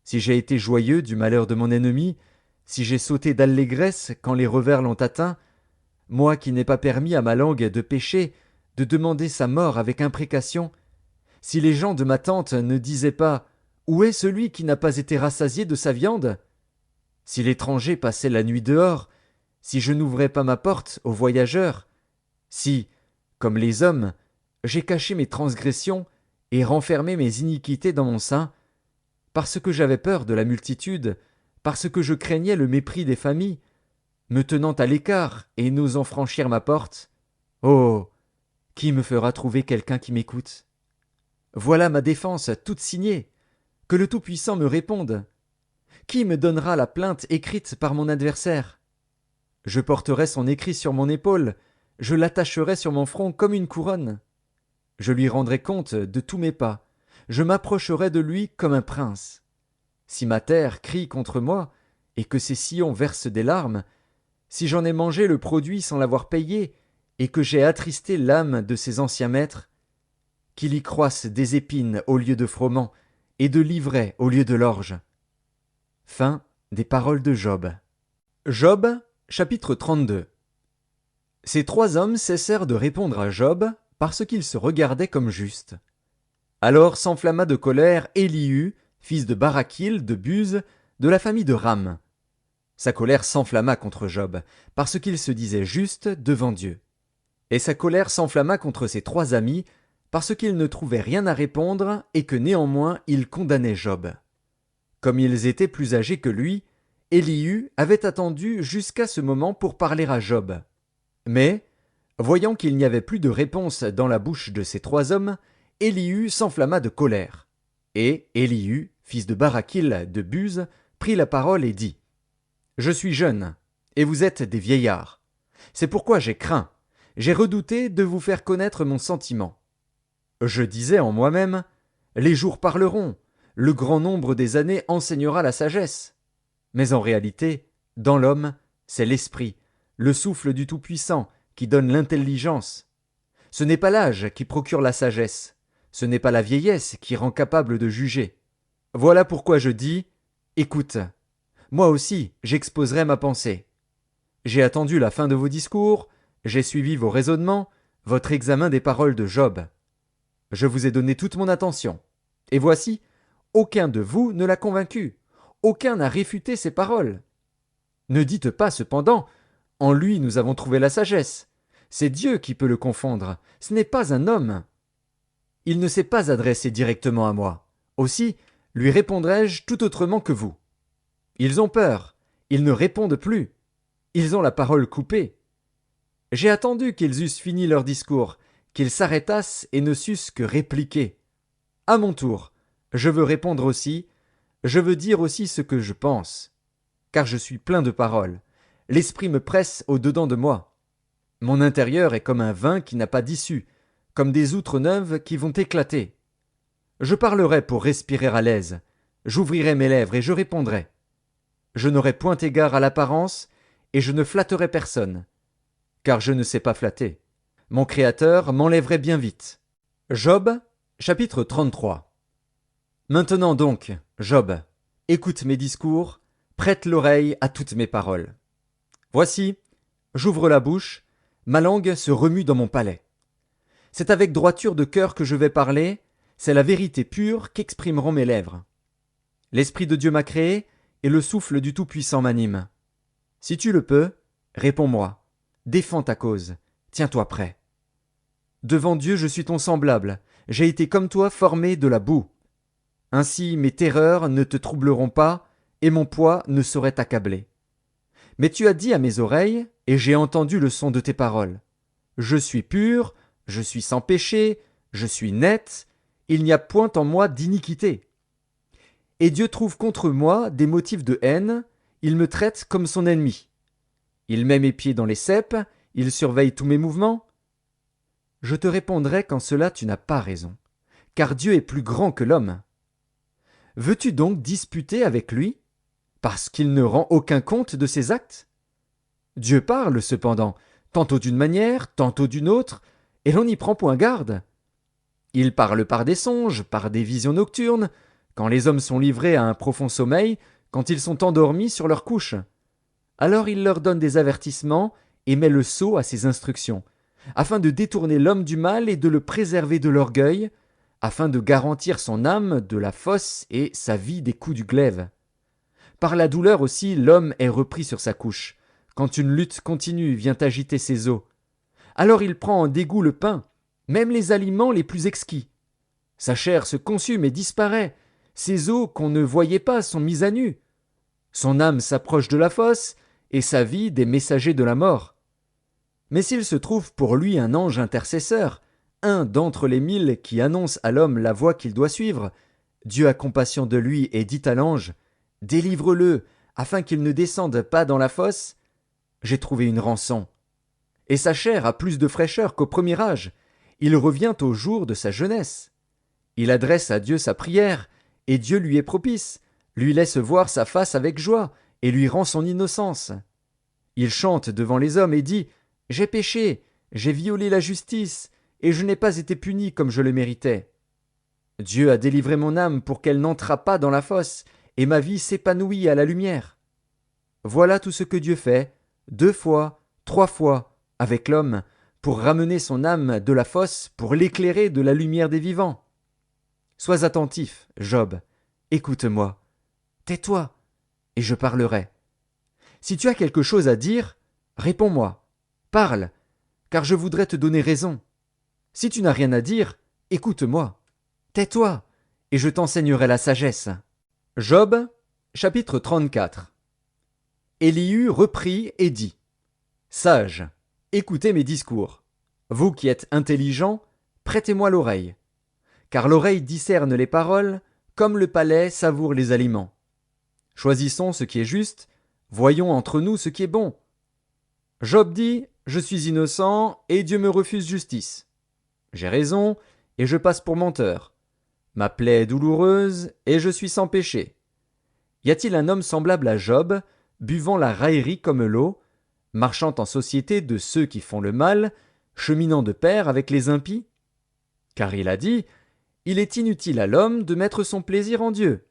Si j'ai été joyeux du malheur de mon ennemi, si j'ai sauté d'allégresse quand les revers l'ont atteint, moi qui n'ai pas permis à ma langue de pécher, de demander sa mort avec imprécation, si les gens de ma tente ne disaient pas où est celui qui n'a pas été rassasié de sa viande? Si l'étranger passait la nuit dehors, si je n'ouvrais pas ma porte aux voyageurs, si, comme les hommes, j'ai caché mes transgressions et renfermé mes iniquités dans mon sein, parce que j'avais peur de la multitude, parce que je craignais le mépris des familles, me tenant à l'écart et n'osant franchir ma porte, oh, qui me fera trouver quelqu'un qui m'écoute? Voilà ma défense toute signée. Que le Tout-Puissant me réponde. Qui me donnera la plainte écrite par mon adversaire? Je porterai son écrit sur mon épaule, je l'attacherai sur mon front comme une couronne. Je lui rendrai compte de tous mes pas, je m'approcherai de lui comme un prince. Si ma terre crie contre moi, et que ses sillons versent des larmes, si j'en ai mangé le produit sans l'avoir payé, et que j'ai attristé l'âme de ses anciens maîtres, qu'il y croisse des épines au lieu de froment, et de l'ivraie au lieu de l'orge. Fin des paroles de Job. Job, chapitre 32. Ces trois hommes cessèrent de répondre à Job parce qu'ils se regardaient comme justes. Alors s'enflamma de colère Élihu, fils de Barakil, de Buz, de la famille de Ram. Sa colère s'enflamma contre Job, parce qu'il se disait juste devant Dieu. Et sa colère s'enflamma contre ses trois amis, parce qu'ils ne trouvaient rien à répondre et que néanmoins ils condamnaient Job. Comme ils étaient plus âgés que lui, Élihu avait attendu jusqu'à ce moment pour parler à Job. Mais, voyant qu'il n'y avait plus de réponse dans la bouche de ces trois hommes, Élihu s'enflamma de colère. Et Élihu, fils de Barakil de Buz, prit la parole et dit : Je suis jeune, et vous êtes des vieillards. C'est pourquoi j'ai craint, j'ai redouté de vous faire connaître mon sentiment. Je disais en moi-même : les jours parleront, le grand nombre des années enseignera la sagesse. Mais en réalité, dans l'homme, c'est l'esprit, le souffle du Tout-Puissant, qui donne l'intelligence. Ce n'est pas l'âge qui procure la sagesse, ce n'est pas la vieillesse qui rend capable de juger. Voilà pourquoi je dis : écoute, moi aussi j'exposerai ma pensée. J'ai attendu la fin de vos discours, j'ai suivi vos raisonnements, votre examen des paroles de Job. Je vous ai donné toute mon attention. Et voici, aucun de vous ne l'a convaincu, aucun n'a réfuté ses paroles. Ne dites pas cependant, en lui nous avons trouvé la sagesse. C'est Dieu qui peut le confondre, ce n'est pas un homme. Il ne s'est pas adressé directement à moi. Aussi, lui répondrai-je tout autrement que vous. Ils ont peur, ils ne répondent plus. Ils ont la parole coupée. J'ai attendu qu'ils eussent fini leur discours, qu'ils s'arrêtassent et ne sussent que répliquer. À mon tour, je veux répondre aussi, je veux dire aussi ce que je pense. Car je suis plein de paroles. L'esprit me presse au-dedans de moi. Mon intérieur est comme un vin qui n'a pas d'issue, comme des outres neuves qui vont éclater. Je parlerai pour respirer à l'aise. J'ouvrirai mes lèvres et je répondrai. Je n'aurai point égard à l'apparence, et je ne flatterai personne. car je ne sais pas flatter. Mon Créateur m'enlèverait bien vite. Job, chapitre 33. Maintenant donc, Job, écoute mes discours, prête l'oreille à toutes mes paroles. Voici, j'ouvre la bouche, ma langue se remue dans mon palais. C'est avec droiture de cœur que je vais parler, c'est la vérité pure qu'exprimeront mes lèvres. L'Esprit de Dieu m'a créé, et le souffle du Tout-Puissant m'anime. Si tu le peux, réponds-moi, défends ta cause, tiens-toi prêt. Devant Dieu je suis ton semblable, j'ai été comme toi formé de la boue. Ainsi mes terreurs ne te troubleront pas, et mon poids ne saurait t'accabler. Mais tu as dit à mes oreilles, et j'ai entendu le son de tes paroles. Je suis pur, je suis sans péché, je suis net, il n'y a point en moi d'iniquité. Et Dieu trouve contre moi des motifs de haine, il me traite comme son ennemi. Il met mes pieds dans les ceps, il surveille tous mes mouvements. Je te répondrai qu'en cela tu n'as pas raison, car Dieu est plus grand que l'homme. Veux-tu donc disputer avec lui, parce qu'il ne rend aucun compte de ses actes? Dieu parle cependant, tantôt d'une manière, tantôt d'une autre, et l'on n'y prend point garde. Il parle par des songes, par des visions nocturnes, quand les hommes sont livrés à un profond sommeil, quand ils sont endormis sur leur couche. Alors il leur donne des avertissements et met le sceau à ses instructions, afin de détourner l'homme du mal et de le préserver de l'orgueil, afin de garantir son âme de la fosse et sa vie des coups du glaive. Par la douleur aussi l'homme est repris sur sa couche, quand une lutte continue vient agiter ses os. Alors il prend en dégoût le pain, même les aliments les plus exquis. Sa chair se consume et disparaît, ses os qu'on ne voyait pas sont mis à nu. Son âme s'approche de la fosse, et sa vie des messagers de la mort. Mais s'il se trouve pour lui un ange intercesseur, un d'entre les 1000 qui annonce à l'homme la voie qu'il doit suivre, Dieu a compassion de lui et dit à l'ange, « Délivre-le, afin qu'il ne descende pas dans la fosse. » J'ai trouvé une rançon. Et sa chair a plus de fraîcheur qu'au premier âge. Il revient au jour de sa jeunesse. Il adresse à Dieu sa prière, et Dieu lui est propice, lui laisse voir sa face avec joie, et lui rend son innocence. Il chante devant les hommes et dit, « J'ai péché, j'ai violé la justice, et je n'ai pas été puni comme je le méritais. Dieu a délivré mon âme pour qu'elle n'entrât pas dans la fosse, et ma vie s'épanouit à la lumière. » Voilà tout ce que Dieu fait, 2 fois, 3 fois, avec l'homme, pour ramener son âme de la fosse, pour l'éclairer de la lumière des vivants. Sois attentif, Job, écoute-moi, tais-toi, et je parlerai. Si tu as quelque chose à dire, réponds-moi, parle, car je voudrais te donner raison. Si tu n'as rien à dire, écoute-moi, tais-toi, et je t'enseignerai la sagesse. Job, chapitre 34. Élihu reprit et dit, « Sages, écoutez mes discours. Vous qui êtes intelligents, prêtez-moi l'oreille. Car l'oreille discerne les paroles, comme le palais savoure les aliments. Choisissons ce qui est juste, voyons entre nous ce qui est bon. » Job dit, « Je suis innocent, et Dieu me refuse justice. J'ai raison, et je passe pour menteur. Ma plaie est douloureuse, et je suis sans péché. Y a-t-il un homme semblable à Job, buvant la raillerie comme l'eau, marchant en société de ceux qui font le mal, cheminant de pair avec les impies? Car il a dit, il est inutile à l'homme de mettre son plaisir en Dieu.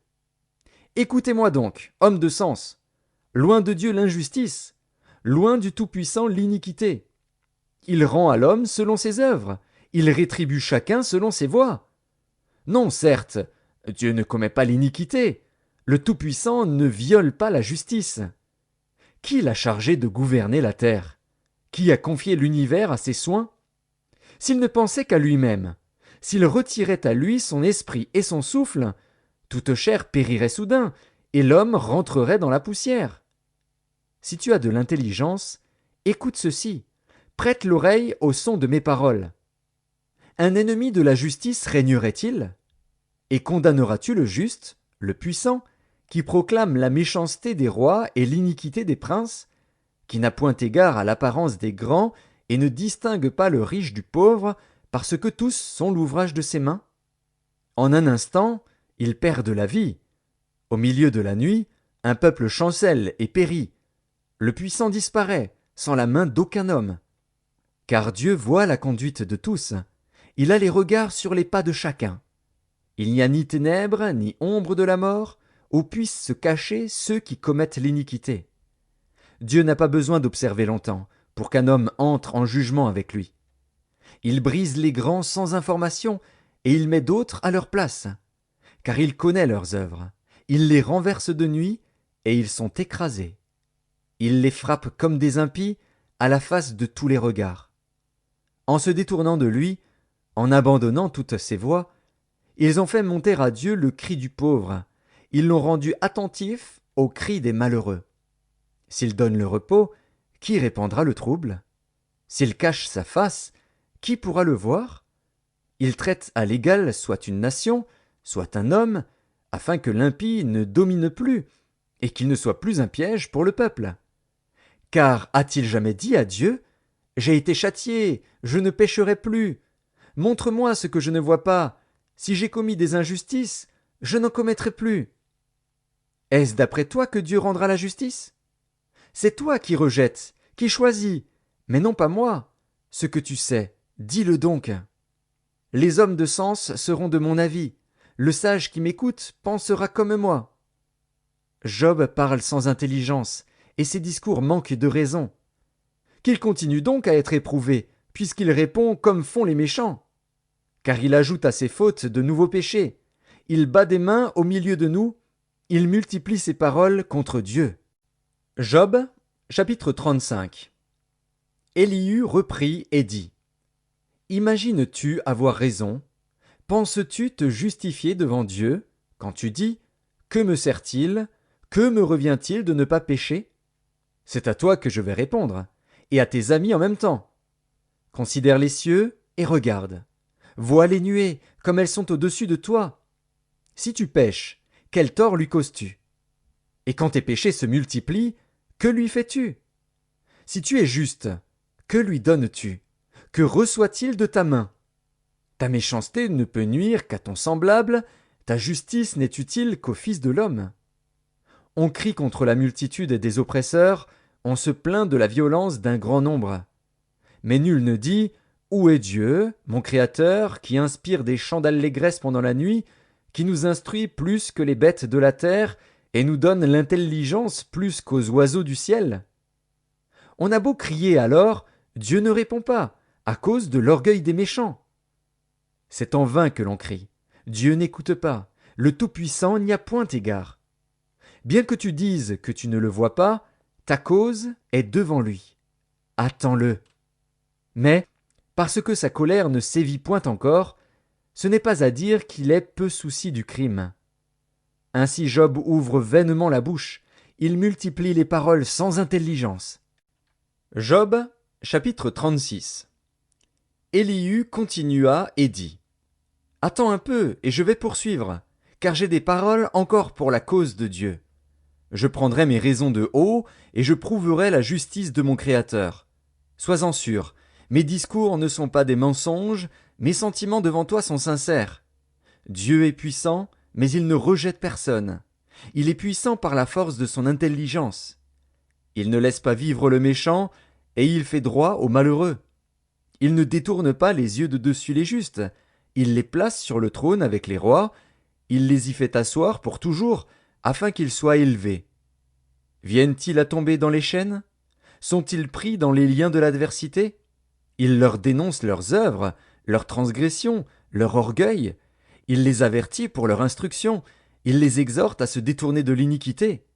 Écoutez-moi donc, homme de sens. Loin de Dieu l'injustice, loin du Tout-Puissant l'iniquité. Il rend à l'homme selon ses œuvres, il rétribue chacun selon ses voies. Non, certes, Dieu ne commet pas l'iniquité, le Tout-Puissant ne viole pas la justice. Qui l'a chargé de gouverner la terre? Qui a confié l'univers à ses soins? S'il ne pensait qu'à lui-même, s'il retirait à lui son esprit et son souffle, toute chair périrait soudain, et l'homme rentrerait dans la poussière. Si tu as de l'intelligence, écoute ceci, prête l'oreille au son de mes paroles. Un ennemi de la justice régnerait-il? Et condamneras-tu le juste, le puissant, qui proclame la méchanceté des rois et l'iniquité des princes, qui n'a point égard à l'apparence des grands et ne distingue pas le riche du pauvre, parce que tous sont l'ouvrage de ses mains? En un instant, ils perdent la vie. Au milieu de la nuit, un peuple chancelle et périt. Le puissant disparaît, sans la main d'aucun homme. Car Dieu voit la conduite de tous. Il a les regards sur les pas de chacun. Il n'y a ni ténèbres, ni ombre de la mort, où puissent se cacher ceux qui commettent l'iniquité. Dieu n'a pas besoin d'observer longtemps, pour qu'un homme entre en jugement avec lui. Il brise les grands sans information, et il met d'autres à leur place. Car il connaît leurs œuvres. Il les renverse de nuit, et ils sont écrasés. Il les frappe comme des impies, à la face de tous les regards. En se détournant de lui, en abandonnant toutes ses voies, ils ont fait monter à Dieu le cri du pauvre. Ils l'ont rendu attentif au cri des malheureux. S'il donne le repos, qui répandra le trouble? S'il cache sa face, qui pourra le voir? Il traite à l'égal soit une nation, soit un homme, afin que l'impie ne domine plus, et qu'il ne soit plus un piège pour le peuple. Car a-t-il jamais dit à Dieu, « J'ai été châtié, je ne pécherai plus. Montre-moi ce que je ne vois pas. Si j'ai commis des injustices, je n'en commettrai plus. » Est-ce d'après toi que Dieu rendra la justice? C'est toi qui rejettes, qui choisis, mais non pas moi. Ce que tu sais, dis-le donc. Les hommes de sens seront de mon avis. Le sage qui m'écoute pensera comme moi. Job parle sans intelligence, et ses discours manquent de raison. Qu'il continue donc à être éprouvé, puisqu'il répond comme font les méchants. Car il ajoute à ses fautes de nouveaux péchés. Il bat des mains au milieu de nous, il multiplie ses paroles contre Dieu. Job, chapitre 35. Élihu reprit et dit: Imagines-tu avoir raison? Penses-tu te justifier devant Dieu quand tu dis: Que me sert-il? Que me revient-il de ne pas pécher? C'est à toi que je vais répondre, et à tes amis en même temps. Considère les cieux et regarde. Vois les nuées, comme elles sont au-dessus de toi. Si tu pèches, quel tort lui causes-tu? Et quand tes péchés se multiplient, que lui fais-tu? Si tu es juste, que lui donnes-tu? Que reçoit-il de ta main? Ta méchanceté ne peut nuire qu'à ton semblable, ta justice n'est utile qu'au Fils de l'homme. On crie contre la multitude des oppresseurs, on se plaint de la violence d'un grand nombre. Mais nul ne dit: Où est Dieu, mon Créateur, qui inspire des chants d'allégresse pendant la nuit, qui nous instruit plus que les bêtes de la terre, et nous donne l'intelligence plus qu'aux oiseaux du ciel? On a beau crier alors, Dieu ne répond pas, à cause de l'orgueil des méchants. C'est en vain que l'on crie. Dieu n'écoute pas, le Tout-Puissant n'y a point égard. Bien que tu dises que tu ne le vois pas, ta cause est devant lui. Attends-le. Mais, parce que sa colère ne sévit point encore, ce n'est pas à dire qu'il est peu souci du crime. Ainsi Job ouvre vainement la bouche, il multiplie les paroles sans intelligence. Job, chapitre 36. Élihu continua et dit: Attends un peu, et je vais poursuivre, car j'ai des paroles encore pour la cause de Dieu. Je prendrai mes raisons de haut, et je prouverai la justice de mon Créateur. Sois-en sûr, mes discours ne sont pas des mensonges, mes sentiments devant toi sont sincères. Dieu est puissant, mais il ne rejette personne. Il est puissant par la force de son intelligence. Il ne laisse pas vivre le méchant, et il fait droit aux malheureux. Il ne détourne pas les yeux de dessus les justes, il les place sur le trône avec les rois, il les y fait asseoir pour toujours, afin qu'ils soient élevés. Viennent-ils à tomber dans les chaînes? Sont-ils pris dans les liens de l'adversité? Il leur dénonce leurs œuvres, leurs transgressions, leur orgueil. Il les avertit pour leur instruction. Il les exhorte à se détourner de l'iniquité.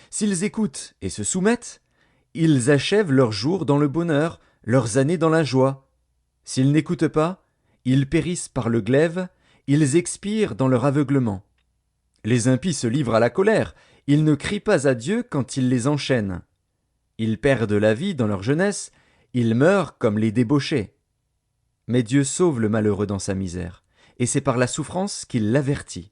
S'ils écoutent et se soumettent, ils achèvent leurs jours dans le bonheur, leurs années dans la joie. S'ils n'écoutent pas, ils périssent par le glaive, ils expirent dans leur aveuglement. Les impies se livrent à la colère, ils ne crient pas à Dieu quand il les enchaîne. Ils perdent la vie dans leur jeunesse, ils meurent comme les débauchés. Mais Dieu sauve le malheureux dans sa misère, et c'est par la souffrance qu'il l'avertit.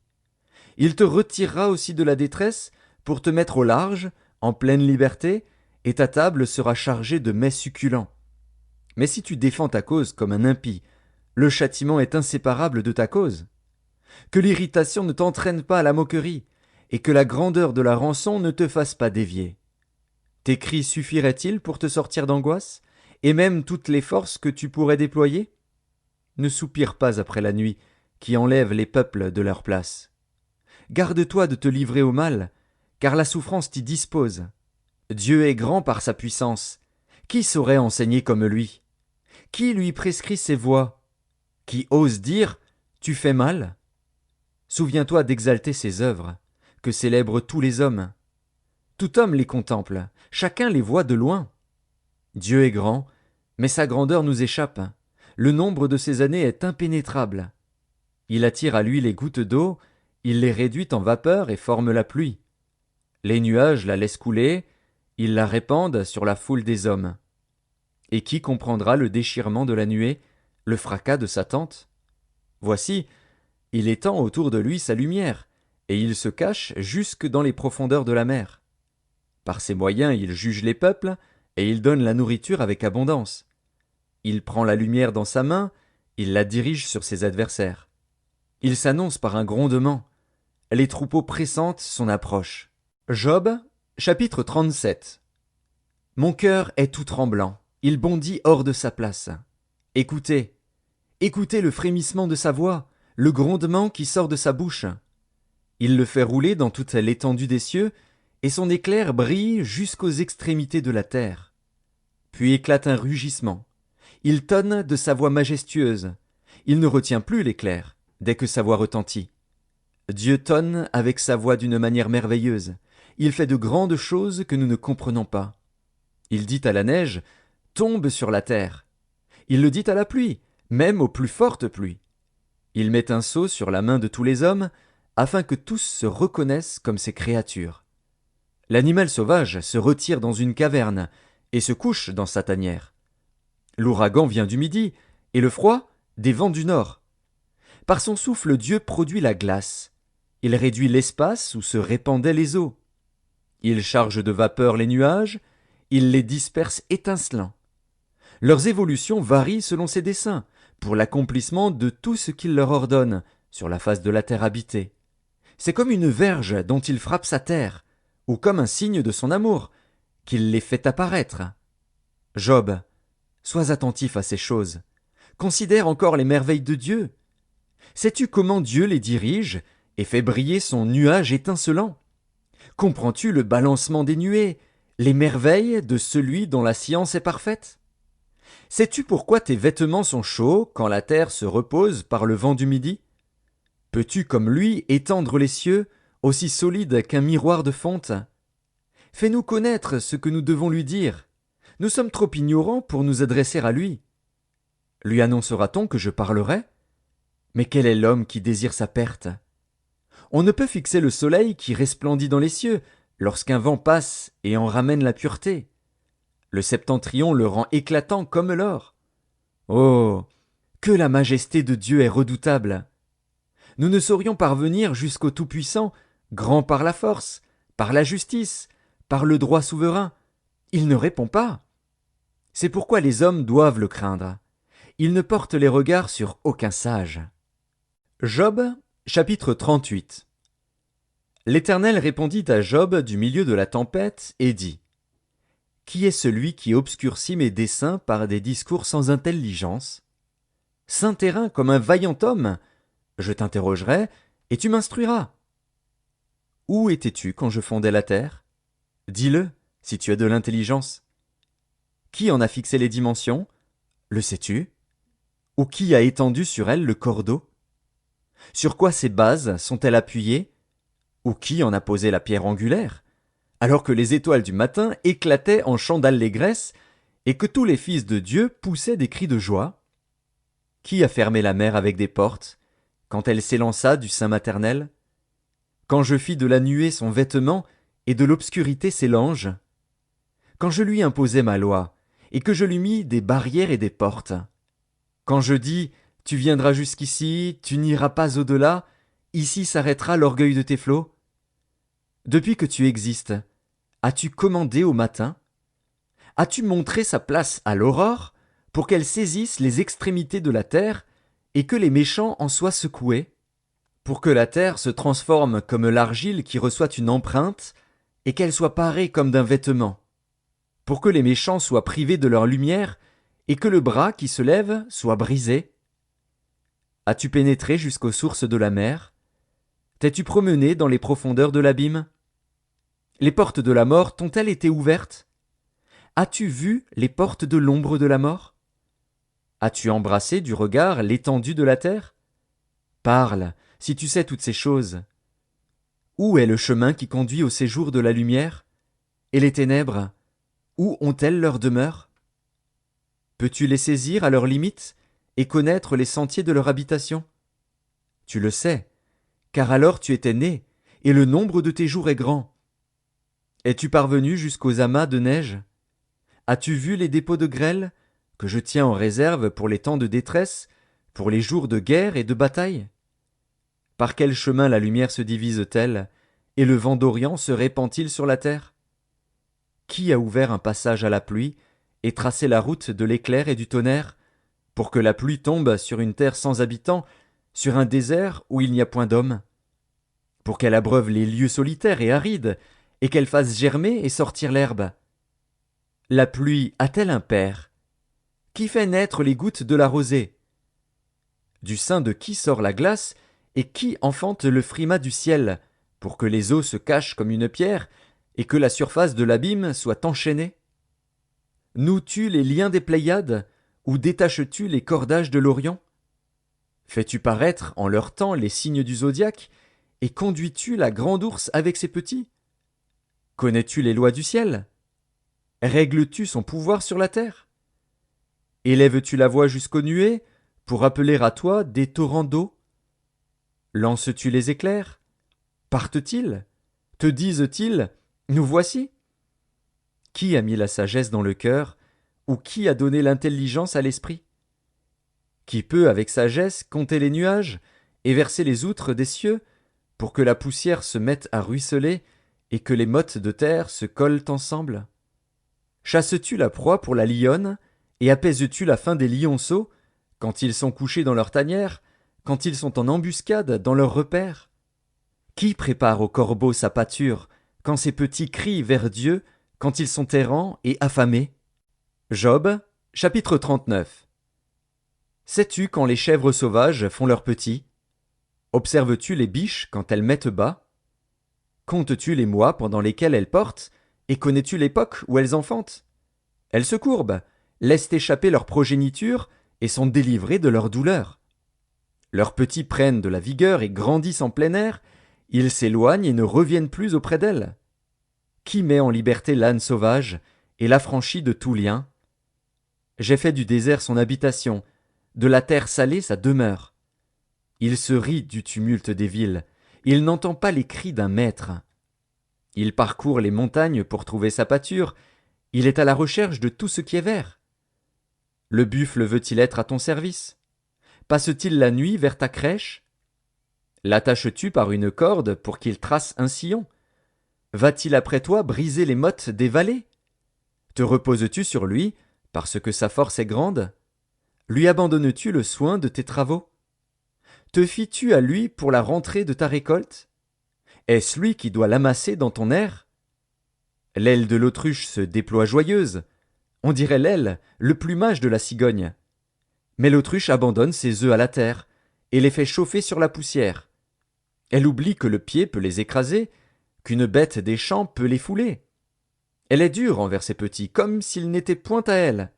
Il te retirera aussi de la détresse pour te mettre au large, en pleine liberté, et ta table sera chargée de mets succulents. Mais si tu défends ta cause comme un impie, le châtiment est inséparable de ta cause. Que l'irritation ne t'entraîne pas à la moquerie, et que la grandeur de la rançon ne te fasse pas dévier. Tes cris suffiraient-ils pour te sortir d'angoisse, et même toutes les forces que tu pourrais déployer? Ne soupire pas après la nuit, qui enlève les peuples de leur place. Garde-toi de te livrer au mal, car la souffrance t'y dispose. Dieu est grand par sa puissance. Qui saurait enseigner comme lui? Qui lui prescrit ses voies? Qui ose dire tu fais mal? Souviens-toi d'exalter ses œuvres, que célèbrent tous les hommes. Tout homme les contemple, chacun les voit de loin. Dieu est grand, mais sa grandeur nous échappe. Le nombre de ses années est impénétrable. Il attire à lui les gouttes d'eau, il les réduit en vapeur et forme la pluie. Les nuages la laissent couler, ils la répandent sur la foule des hommes. Et qui comprendra le déchirement de la nuée, le fracas de sa tente? Voici, il étend autour de lui sa lumière, et il se cache jusque dans les profondeurs de la mer. Par ses moyens il juge les peuples, et il donne la nourriture avec abondance. Il prend la lumière dans sa main, il la dirige sur ses adversaires. Il s'annonce par un grondement. Les troupeaux pressentent son approche. Job, chapitre 37. Mon cœur est tout tremblant, il bondit hors de sa place. Écoutez, écoutez le frémissement de sa voix, le grondement qui sort de sa bouche. Il le fait rouler dans toute l'étendue des cieux, et son éclair brille jusqu'aux extrémités de la terre. Puis éclate un rugissement. Il tonne de sa voix majestueuse. Il ne retient plus l'éclair, dès que sa voix retentit. Dieu tonne avec sa voix d'une manière merveilleuse. Il fait de grandes choses que nous ne comprenons pas. Il dit à la neige, tombe sur la terre. Il le dit à la pluie, même aux plus fortes pluies. Il met un sceau sur la main de tous les hommes, afin que tous se reconnaissent comme ses créatures. L'animal sauvage se retire dans une caverne et se couche dans sa tanière. L'ouragan vient du midi, et le froid des vents du nord. Par son souffle, Dieu produit la glace. Il réduit l'espace où se répandaient les eaux. Il charge de vapeur les nuages, il les disperse étincelants. Leurs évolutions varient selon ses desseins, pour l'accomplissement de tout ce qu'il leur ordonne, sur la face de la terre habitée. C'est comme une verge dont il frappe sa terre, ou comme un signe de son amour, qu'il les fait apparaître. Job, sois attentif à ces choses. Considère encore les merveilles de Dieu. Sais-tu comment Dieu les dirige et fait briller son nuage étincelant? Comprends-tu le balancement des nuées, les merveilles de celui dont la science est parfaite? Sais-tu pourquoi tes vêtements sont chauds quand la terre se repose par le vent du midi? Peux-tu, comme lui, étendre les cieux, aussi solides qu'un miroir de fonte? Fais-nous connaître ce que nous devons lui dire. Nous sommes trop ignorants pour nous adresser à lui. Lui annoncera-t-on que je parlerai? Mais quel est l'homme qui désire sa perte? On ne peut fixer le soleil qui resplendit dans les cieux, lorsqu'un vent passe et en ramène la pureté. Le septentrion le rend éclatant comme l'or. Oh, que la majesté de Dieu est redoutable! Nous ne saurions parvenir jusqu'au Tout-Puissant, grand par la force, par la justice, par le droit souverain. Il ne répond pas. C'est pourquoi les hommes doivent le craindre. Il ne porte les regards sur aucun sage. Job, chapitre 38. L'Éternel répondit à Job du milieu de la tempête et dit: Qui est celui qui obscurcit mes desseins par des discours sans intelligence? Saint terrain comme un vaillant homme, je t'interrogerai, et tu m'instruiras. Où étais-tu quand je fondais la terre? Dis-le, si tu as de l'intelligence. Qui en a fixé les dimensions? Le sais-tu? Ou qui a étendu sur elle le cordeau? Sur quoi ces bases sont-elles appuyées? Ou qui en a posé la pierre angulaire? Alors que les étoiles du matin éclataient en chants d'allégresse, et que tous les fils de Dieu poussaient des cris de joie? Qui a fermé la mer avec des portes, quand elle s'élança du sein maternel? Quand je fis de la nuée son vêtement, et de l'obscurité ses langes? Quand je lui imposai ma loi, et que je lui mis des barrières et des portes? Quand je dis, tu viendras jusqu'ici, tu n'iras pas au-delà, ici s'arrêtera l'orgueil de tes flots? Depuis que tu existes, as-tu commandé au matin? As-tu montré sa place à l'aurore, pour qu'elle saisisse les extrémités de la terre, et que les méchants en soient secoués? Pour que la terre se transforme comme l'argile qui reçoit une empreinte, et qu'elle soit parée comme d'un vêtement? Pour que les méchants soient privés de leur lumière, et que le bras qui se lève soit brisé? As-tu pénétré jusqu'aux sources de la mer? T'es-tu promené dans les profondeurs de l'abîme? Les portes de la mort t'ont-elles été ouvertes? As-tu vu les portes de l'ombre de la mort? As-tu embrassé du regard l'étendue de la terre? Parle, si tu sais toutes ces choses. Où est le chemin qui conduit au séjour de la lumière? Et les ténèbres, où ont-elles leur demeure? Peux-tu les saisir à leurs limites et connaître les sentiers de leur habitation? Tu le sais, car alors tu étais né, et le nombre de tes jours est grand. Es-tu parvenu jusqu'aux amas de neige? As-tu vu les dépôts de grêle, que je tiens en réserve pour les temps de détresse, pour les jours de guerre et de bataille? Par quel chemin la lumière se divise-t-elle, et le vent d'Orient se répand-il sur la terre? Qui a ouvert un passage à la pluie, et tracé la route de l'éclair et du tonnerre, pour que la pluie tombe sur une terre sans habitants, sur un désert où il n'y a point d'homme? Pour qu'elle abreuve les lieux solitaires et arides, et qu'elle fasse germer et sortir l'herbe? La pluie a-t-elle un père? Qui fait naître les gouttes de la rosée? Du sein de qui sort la glace, et qui enfante le frimas du ciel, pour que les eaux se cachent comme une pierre, et que la surface de l'abîme soit enchaînée? Noues-tu les liens des Pléiades, ou détaches-tu les cordages de l'Orient? Fais-tu paraître en leur temps les signes du zodiaque, et conduis-tu la grande ours avec ses petits? Connais-tu les lois du ciel? Règles-tu son pouvoir sur la terre? Élèves-tu la voix jusqu'aux nuées, pour appeler à toi des torrents d'eau? Lances-tu les éclairs? Partent-ils? Te disent-ils, nous voici? Qui a mis la sagesse dans le cœur, ou qui a donné l'intelligence à l'esprit? Qui peut avec sagesse compter les nuages, et verser les outres des cieux, pour que la poussière se mette à ruisseler, et que les mottes de terre se collent ensemble? Chasses-tu la proie pour la lionne, et apaises-tu la faim des lionceaux, quand ils sont couchés dans leur tanière, quand ils sont en embuscade dans leur repère? Qui prépare au corbeau sa pâture, quand ses petits crient vers Dieu, quand ils sont errants et affamés? Job, chapitre 39. Sais-tu quand les chèvres sauvages font leurs petits? Observes-tu les biches quand elles mettent bas? Comptes-tu les mois pendant lesquels elles portent, et connais-tu l'époque où elles enfantent? Elles se courbent, laissent échapper leur progéniture, et sont délivrées de leur douleur. Leurs petits prennent de la vigueur et grandissent en plein air, ils s'éloignent et ne reviennent plus auprès d'elles. Qui met en liberté l'âne sauvage, et l'affranchit de tout lien? J'ai fait du désert son habitation, de la terre salée sa demeure. Il se rit du tumulte des villes, il n'entend pas les cris d'un maître. Il parcourt les montagnes pour trouver sa pâture, il est à la recherche de tout ce qui est vert. Le buffle veut-il être à ton service? Passe-t-il la nuit vers ta crèche? L'attaches-tu par une corde pour qu'il trace un sillon? Va-t-il après toi briser les mottes des vallées? Te reposes-tu sur lui, parce que sa force est grande? Lui abandonnes-tu le soin de tes travaux? Te fies-tu à lui pour la rentrée de ta récolte? Est-ce lui qui doit l'amasser dans ton air? L'aile de l'autruche se déploie joyeuse. On dirait l'aile, le plumage de la cigogne. Mais l'autruche abandonne ses œufs à la terre, et les fait chauffer sur la poussière. Elle oublie que le pied peut les écraser, qu'une bête des champs peut les fouler. Elle est dure envers ses petits, comme s'ils n'étaient point à elle.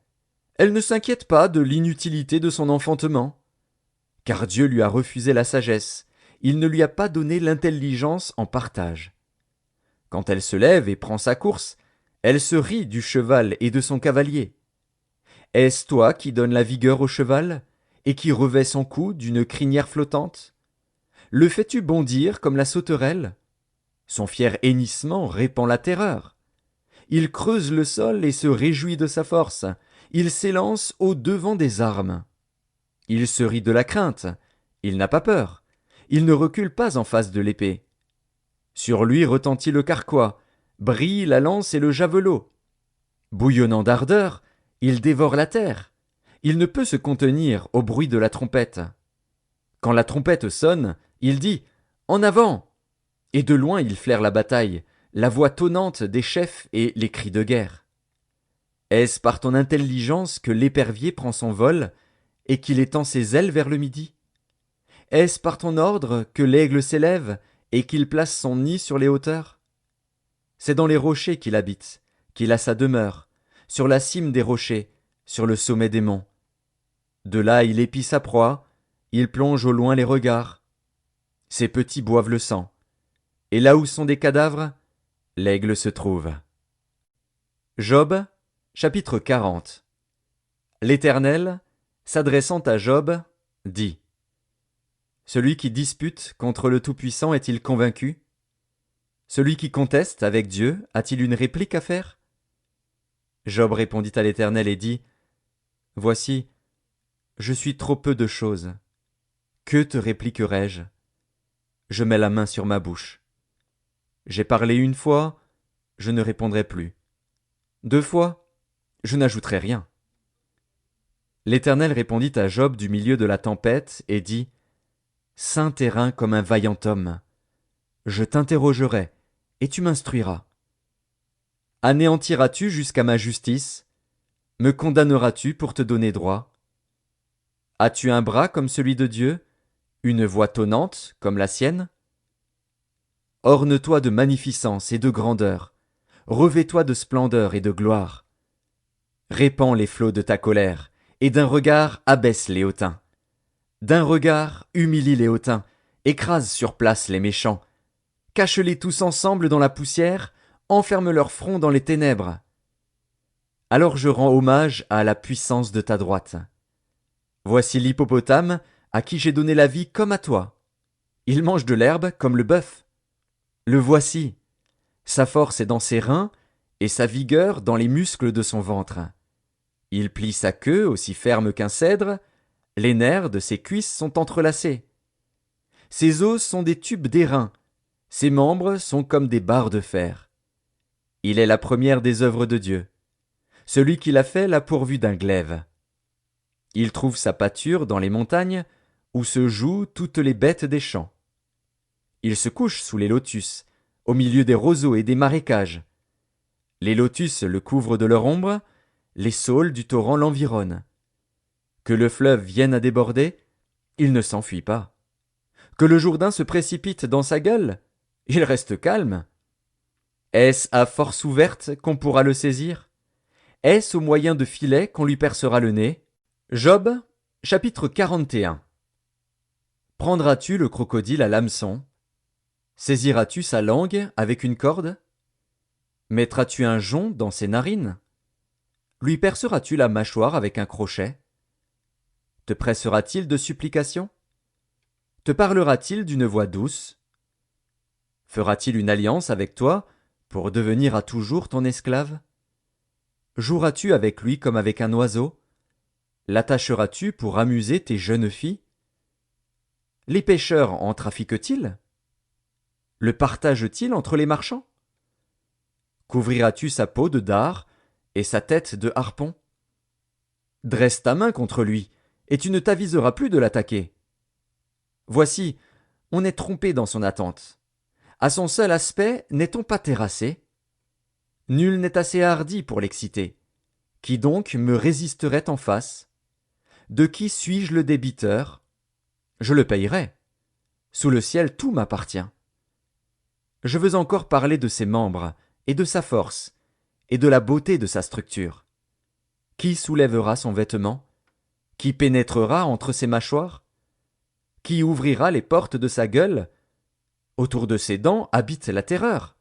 Elle ne s'inquiète pas de l'inutilité de son enfantement. Car Dieu lui a refusé la sagesse, il ne lui a pas donné l'intelligence en partage. Quand elle se lève et prend sa course, elle se rit du cheval et de son cavalier. Est-ce toi qui donnes la vigueur au cheval, et qui revêt son cou d'une crinière flottante? Le fais-tu bondir comme la sauterelle? Son fier hennissement répand la terreur. Il creuse le sol et se réjouit de sa force. Il s'élance au devant des armes. Il se rit de la crainte. Il n'a pas peur. Il ne recule pas en face de l'épée. Sur lui retentit le carquois, brille la lance et le javelot. Bouillonnant d'ardeur, il dévore la terre. Il ne peut se contenir au bruit de la trompette. Quand la trompette sonne, il dit « En avant !» Et de loin il flaire la bataille, la voix tonnante des chefs et les cris de guerre. Est-ce par ton intelligence que l'épervier prend son vol et qu'il étend ses ailes vers le midi? Est-ce par ton ordre que l'aigle s'élève et qu'il place son nid sur les hauteurs? C'est dans les rochers qu'il habite, qu'il a sa demeure, sur la cime des rochers, sur le sommet des monts. De là il épie sa proie, il plonge au loin les regards. Ses petits boivent le sang. Et là où sont des cadavres, l'aigle se trouve. Job, chapitre 40. L'Éternel, s'adressant à Job, dit: Celui qui dispute contre le Tout-Puissant est-il convaincu? Celui qui conteste avec Dieu a-t-il une réplique à faire? Job répondit à l'Éternel et dit: Voici, je suis trop peu de choses. Que te répliquerai-je? Je mets la main sur ma bouche. J'ai parlé une fois, je ne répondrai plus. 2 fois, je n'ajouterai rien. L'Éternel répondit à Job du milieu de la tempête et dit: Saint terrain comme un vaillant homme. Je t'interrogerai, et tu m'instruiras. Anéantiras-tu jusqu'à ma justice? Me condamneras-tu pour te donner droit? As-tu un bras comme celui de Dieu, une voix tonnante comme la sienne? Orne-toi de magnificence et de grandeur, revêt-toi de splendeur et de gloire. Répands les flots de ta colère, et d'un regard abaisse les hautains. D'un regard humilie les hautains, écrase sur place les méchants. Cache-les tous ensemble dans la poussière, enferme leur front dans les ténèbres. Alors je rends hommage à la puissance de ta droite. Voici l'hippopotame, à qui j'ai donné la vie comme à toi. Il mange de l'herbe comme le bœuf. Le voici. Sa force est dans ses reins, et sa vigueur dans les muscles de son ventre. Il plie sa queue aussi ferme qu'un cèdre, les nerfs de ses cuisses sont entrelacés. Ses os sont des tubes d'airain, ses membres sont comme des barres de fer. Il est la première des œuvres de Dieu. Celui qui l'a fait l'a pourvu d'un glaive. Il trouve sa pâture dans les montagnes, où se jouent toutes les bêtes des champs. Il se couche sous les lotus, au milieu des roseaux et des marécages. Les lotus le couvrent de leur ombre, les saules du torrent l'environnent. Que le fleuve vienne à déborder, il ne s'enfuit pas. Que le Jourdain se précipite dans sa gueule, il reste calme. Est-ce à force ouverte qu'on pourra le saisir? Est-ce au moyen de filets qu'on lui percera le nez? Job, chapitre 41. Prendras-tu le crocodile à l'hameçon? Saisiras-tu sa langue avec une corde? Mettras-tu un jonc dans ses narines? Lui perceras-tu la mâchoire avec un crochet? Te pressera-t-il de supplications? Te parlera-t-il d'une voix douce? Fera-t-il une alliance avec toi pour devenir à toujours ton esclave? Joueras-tu avec lui comme avec un oiseau? L'attacheras-tu pour amuser tes jeunes filles? Les pêcheurs en trafiquent-ils? Le partagent-ils entre les marchands? Couvriras-tu sa peau de dard et sa tête de harpon? Dresse ta main contre lui, et tu ne t'aviseras plus de l'attaquer. Voici, on est trompé dans son attente. À son seul aspect, n'est-on pas terrassé? Nul n'est assez hardi pour l'exciter. Qui donc me résisterait en face? De qui suis-je le débiteur? Je le payerai. Sous le ciel tout m'appartient. Je veux encore parler de ses membres, et de sa force, et de la beauté de sa structure. Qui soulèvera son vêtement? Qui pénétrera entre ses mâchoires? Qui ouvrira les portes de sa gueule? Autour de ses dents habite la terreur.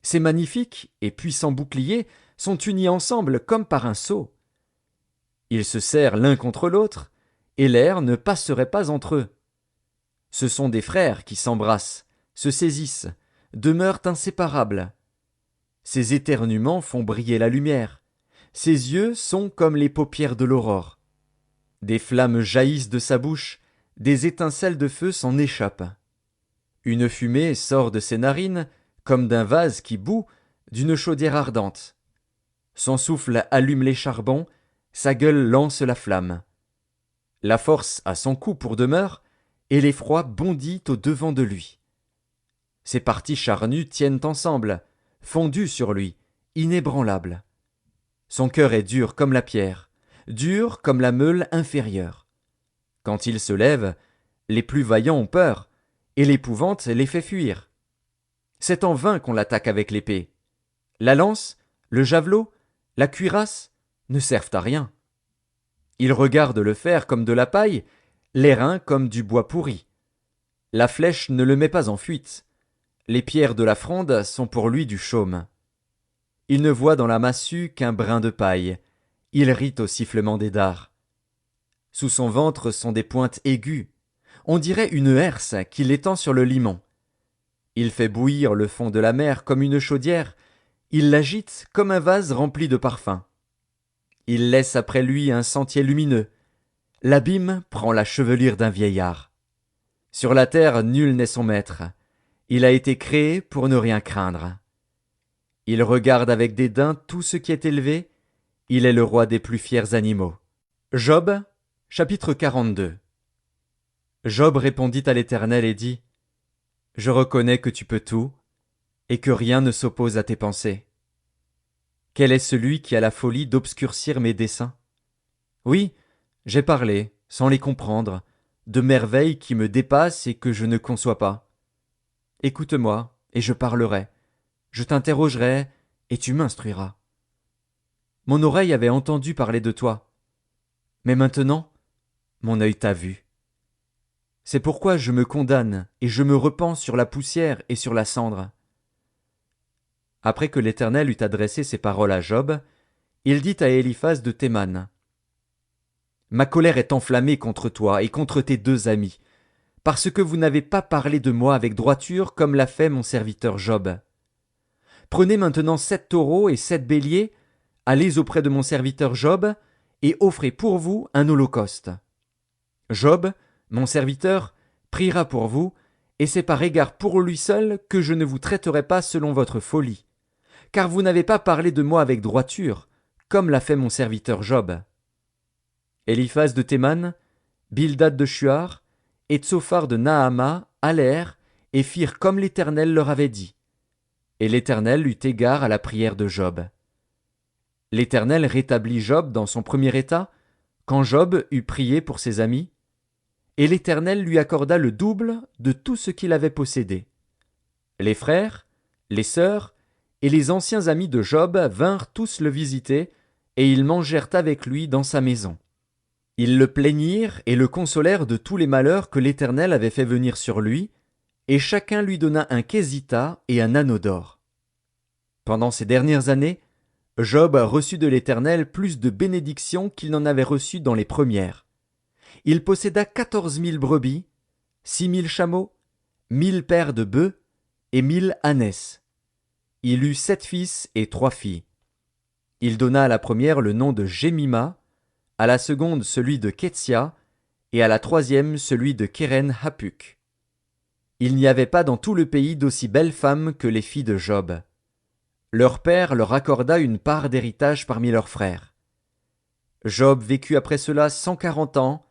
Ses magnifiques et puissants boucliers sont unis ensemble comme par un sceau. Ils se serrent l'un contre l'autre, et l'air ne passerait pas entre eux. Ce sont des frères qui s'embrassent, se saisissent, demeurent inséparables. Ses éternuements font briller la lumière. Ses yeux sont comme les paupières de l'aurore. Des flammes jaillissent de sa bouche, des étincelles de feu s'en échappent. Une fumée sort de ses narines, comme d'un vase qui bout, d'une chaudière ardente. Son souffle allume les charbons, sa gueule lance la flamme. La force a son cou pour demeure, et l'effroi bondit au devant de lui. Ses parties charnues tiennent ensemble, fondues sur lui, inébranlables. Son cœur est dur comme la pierre, dur comme la meule inférieure. Quand il se lève, les plus vaillants ont peur, et l'épouvante les fait fuir. C'est en vain qu'on l'attaque avec l'épée. La lance, le javelot, la cuirasse ne servent à rien. Il regarde le fer comme de la paille, l'airain comme du bois pourri. La flèche ne le met pas en fuite. Les pierres de la fronde sont pour lui du chaume. Il ne voit dans la massue qu'un brin de paille. Il rit au sifflement des dards. Sous son ventre sont des pointes aiguës. On dirait une herse qui l'étend sur le limon. Il fait bouillir le fond de la mer comme une chaudière. Il l'agite comme un vase rempli de parfums. Il laisse après lui un sentier lumineux. L'abîme prend la chevelure d'un vieillard. Sur la terre, nul n'est son maître. Il a été créé pour ne rien craindre. Il regarde avec dédain tout ce qui est élevé. Il est le roi des plus fiers animaux. Job, chapitre 42. Job répondit à l'Éternel et dit: Je reconnais que tu peux tout, et que rien ne s'oppose à tes pensées. Quel est celui qui a la folie d'obscurcir mes desseins? Oui, j'ai parlé, sans les comprendre, de merveilles qui me dépassent et que je ne conçois pas. Écoute-moi, et je parlerai. Je t'interrogerai, et tu m'instruiras. Mon oreille avait entendu parler de toi. Mais maintenant, mon œil t'a vu. C'est pourquoi je me condamne, et je me repens sur la poussière et sur la cendre. Après que l'Éternel eut adressé ces paroles à Job, il dit à Éliphaz de Théman: Ma colère est enflammée contre toi et contre tes deux amis, parce que vous n'avez pas parlé de moi avec droiture comme l'a fait mon serviteur Job. Prenez maintenant 7 taureaux et 7 béliers, allez auprès de mon serviteur Job, et offrez pour vous un holocauste. Job, mon serviteur, priera pour vous, et c'est par égard pour lui seul que je ne vous traiterai pas selon votre folie, car vous n'avez pas parlé de moi avec droiture, comme l'a fait mon serviteur Job. Éliphaz de Théman, Bildad de Shuar, et Tsophar de Naama allèrent et firent comme l'Éternel leur avait dit. Et l'Éternel eut égard à la prière de Job. L'Éternel rétablit Job dans son premier état, quand Job eut prié pour ses amis, et l'Éternel lui accorda le double de tout ce qu'il avait possédé. Les frères, les sœurs et les anciens amis de Job vinrent tous le visiter, et ils mangèrent avec lui dans sa maison. Ils le plaignirent et le consolèrent de tous les malheurs que l'Éternel avait fait venir sur lui, et chacun lui donna un quesita et un anneau d'or. Pendant ces dernières années, Job reçut de l'Éternel plus de bénédictions qu'il n'en avait reçues dans les premières. Il posséda 14 000 brebis, 6 000 chameaux, 1 000 paires de bœufs et 1 000 ânesses. Il eut 7 fils et 3 filles. Il donna à la première le nom de Jémima, à la seconde celui de Ketsia, et à la troisième celui de Kéren-Hapuk. Il n'y avait pas dans tout le pays d'aussi belles femmes que les filles de Job. Leur père leur accorda une part d'héritage parmi leurs frères. Job vécut après cela 140 ans,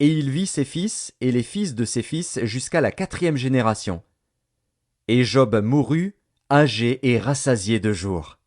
et il vit ses fils et les fils de ses fils jusqu'à la 4e génération. Et Job mourut, âgé et rassasié de jours.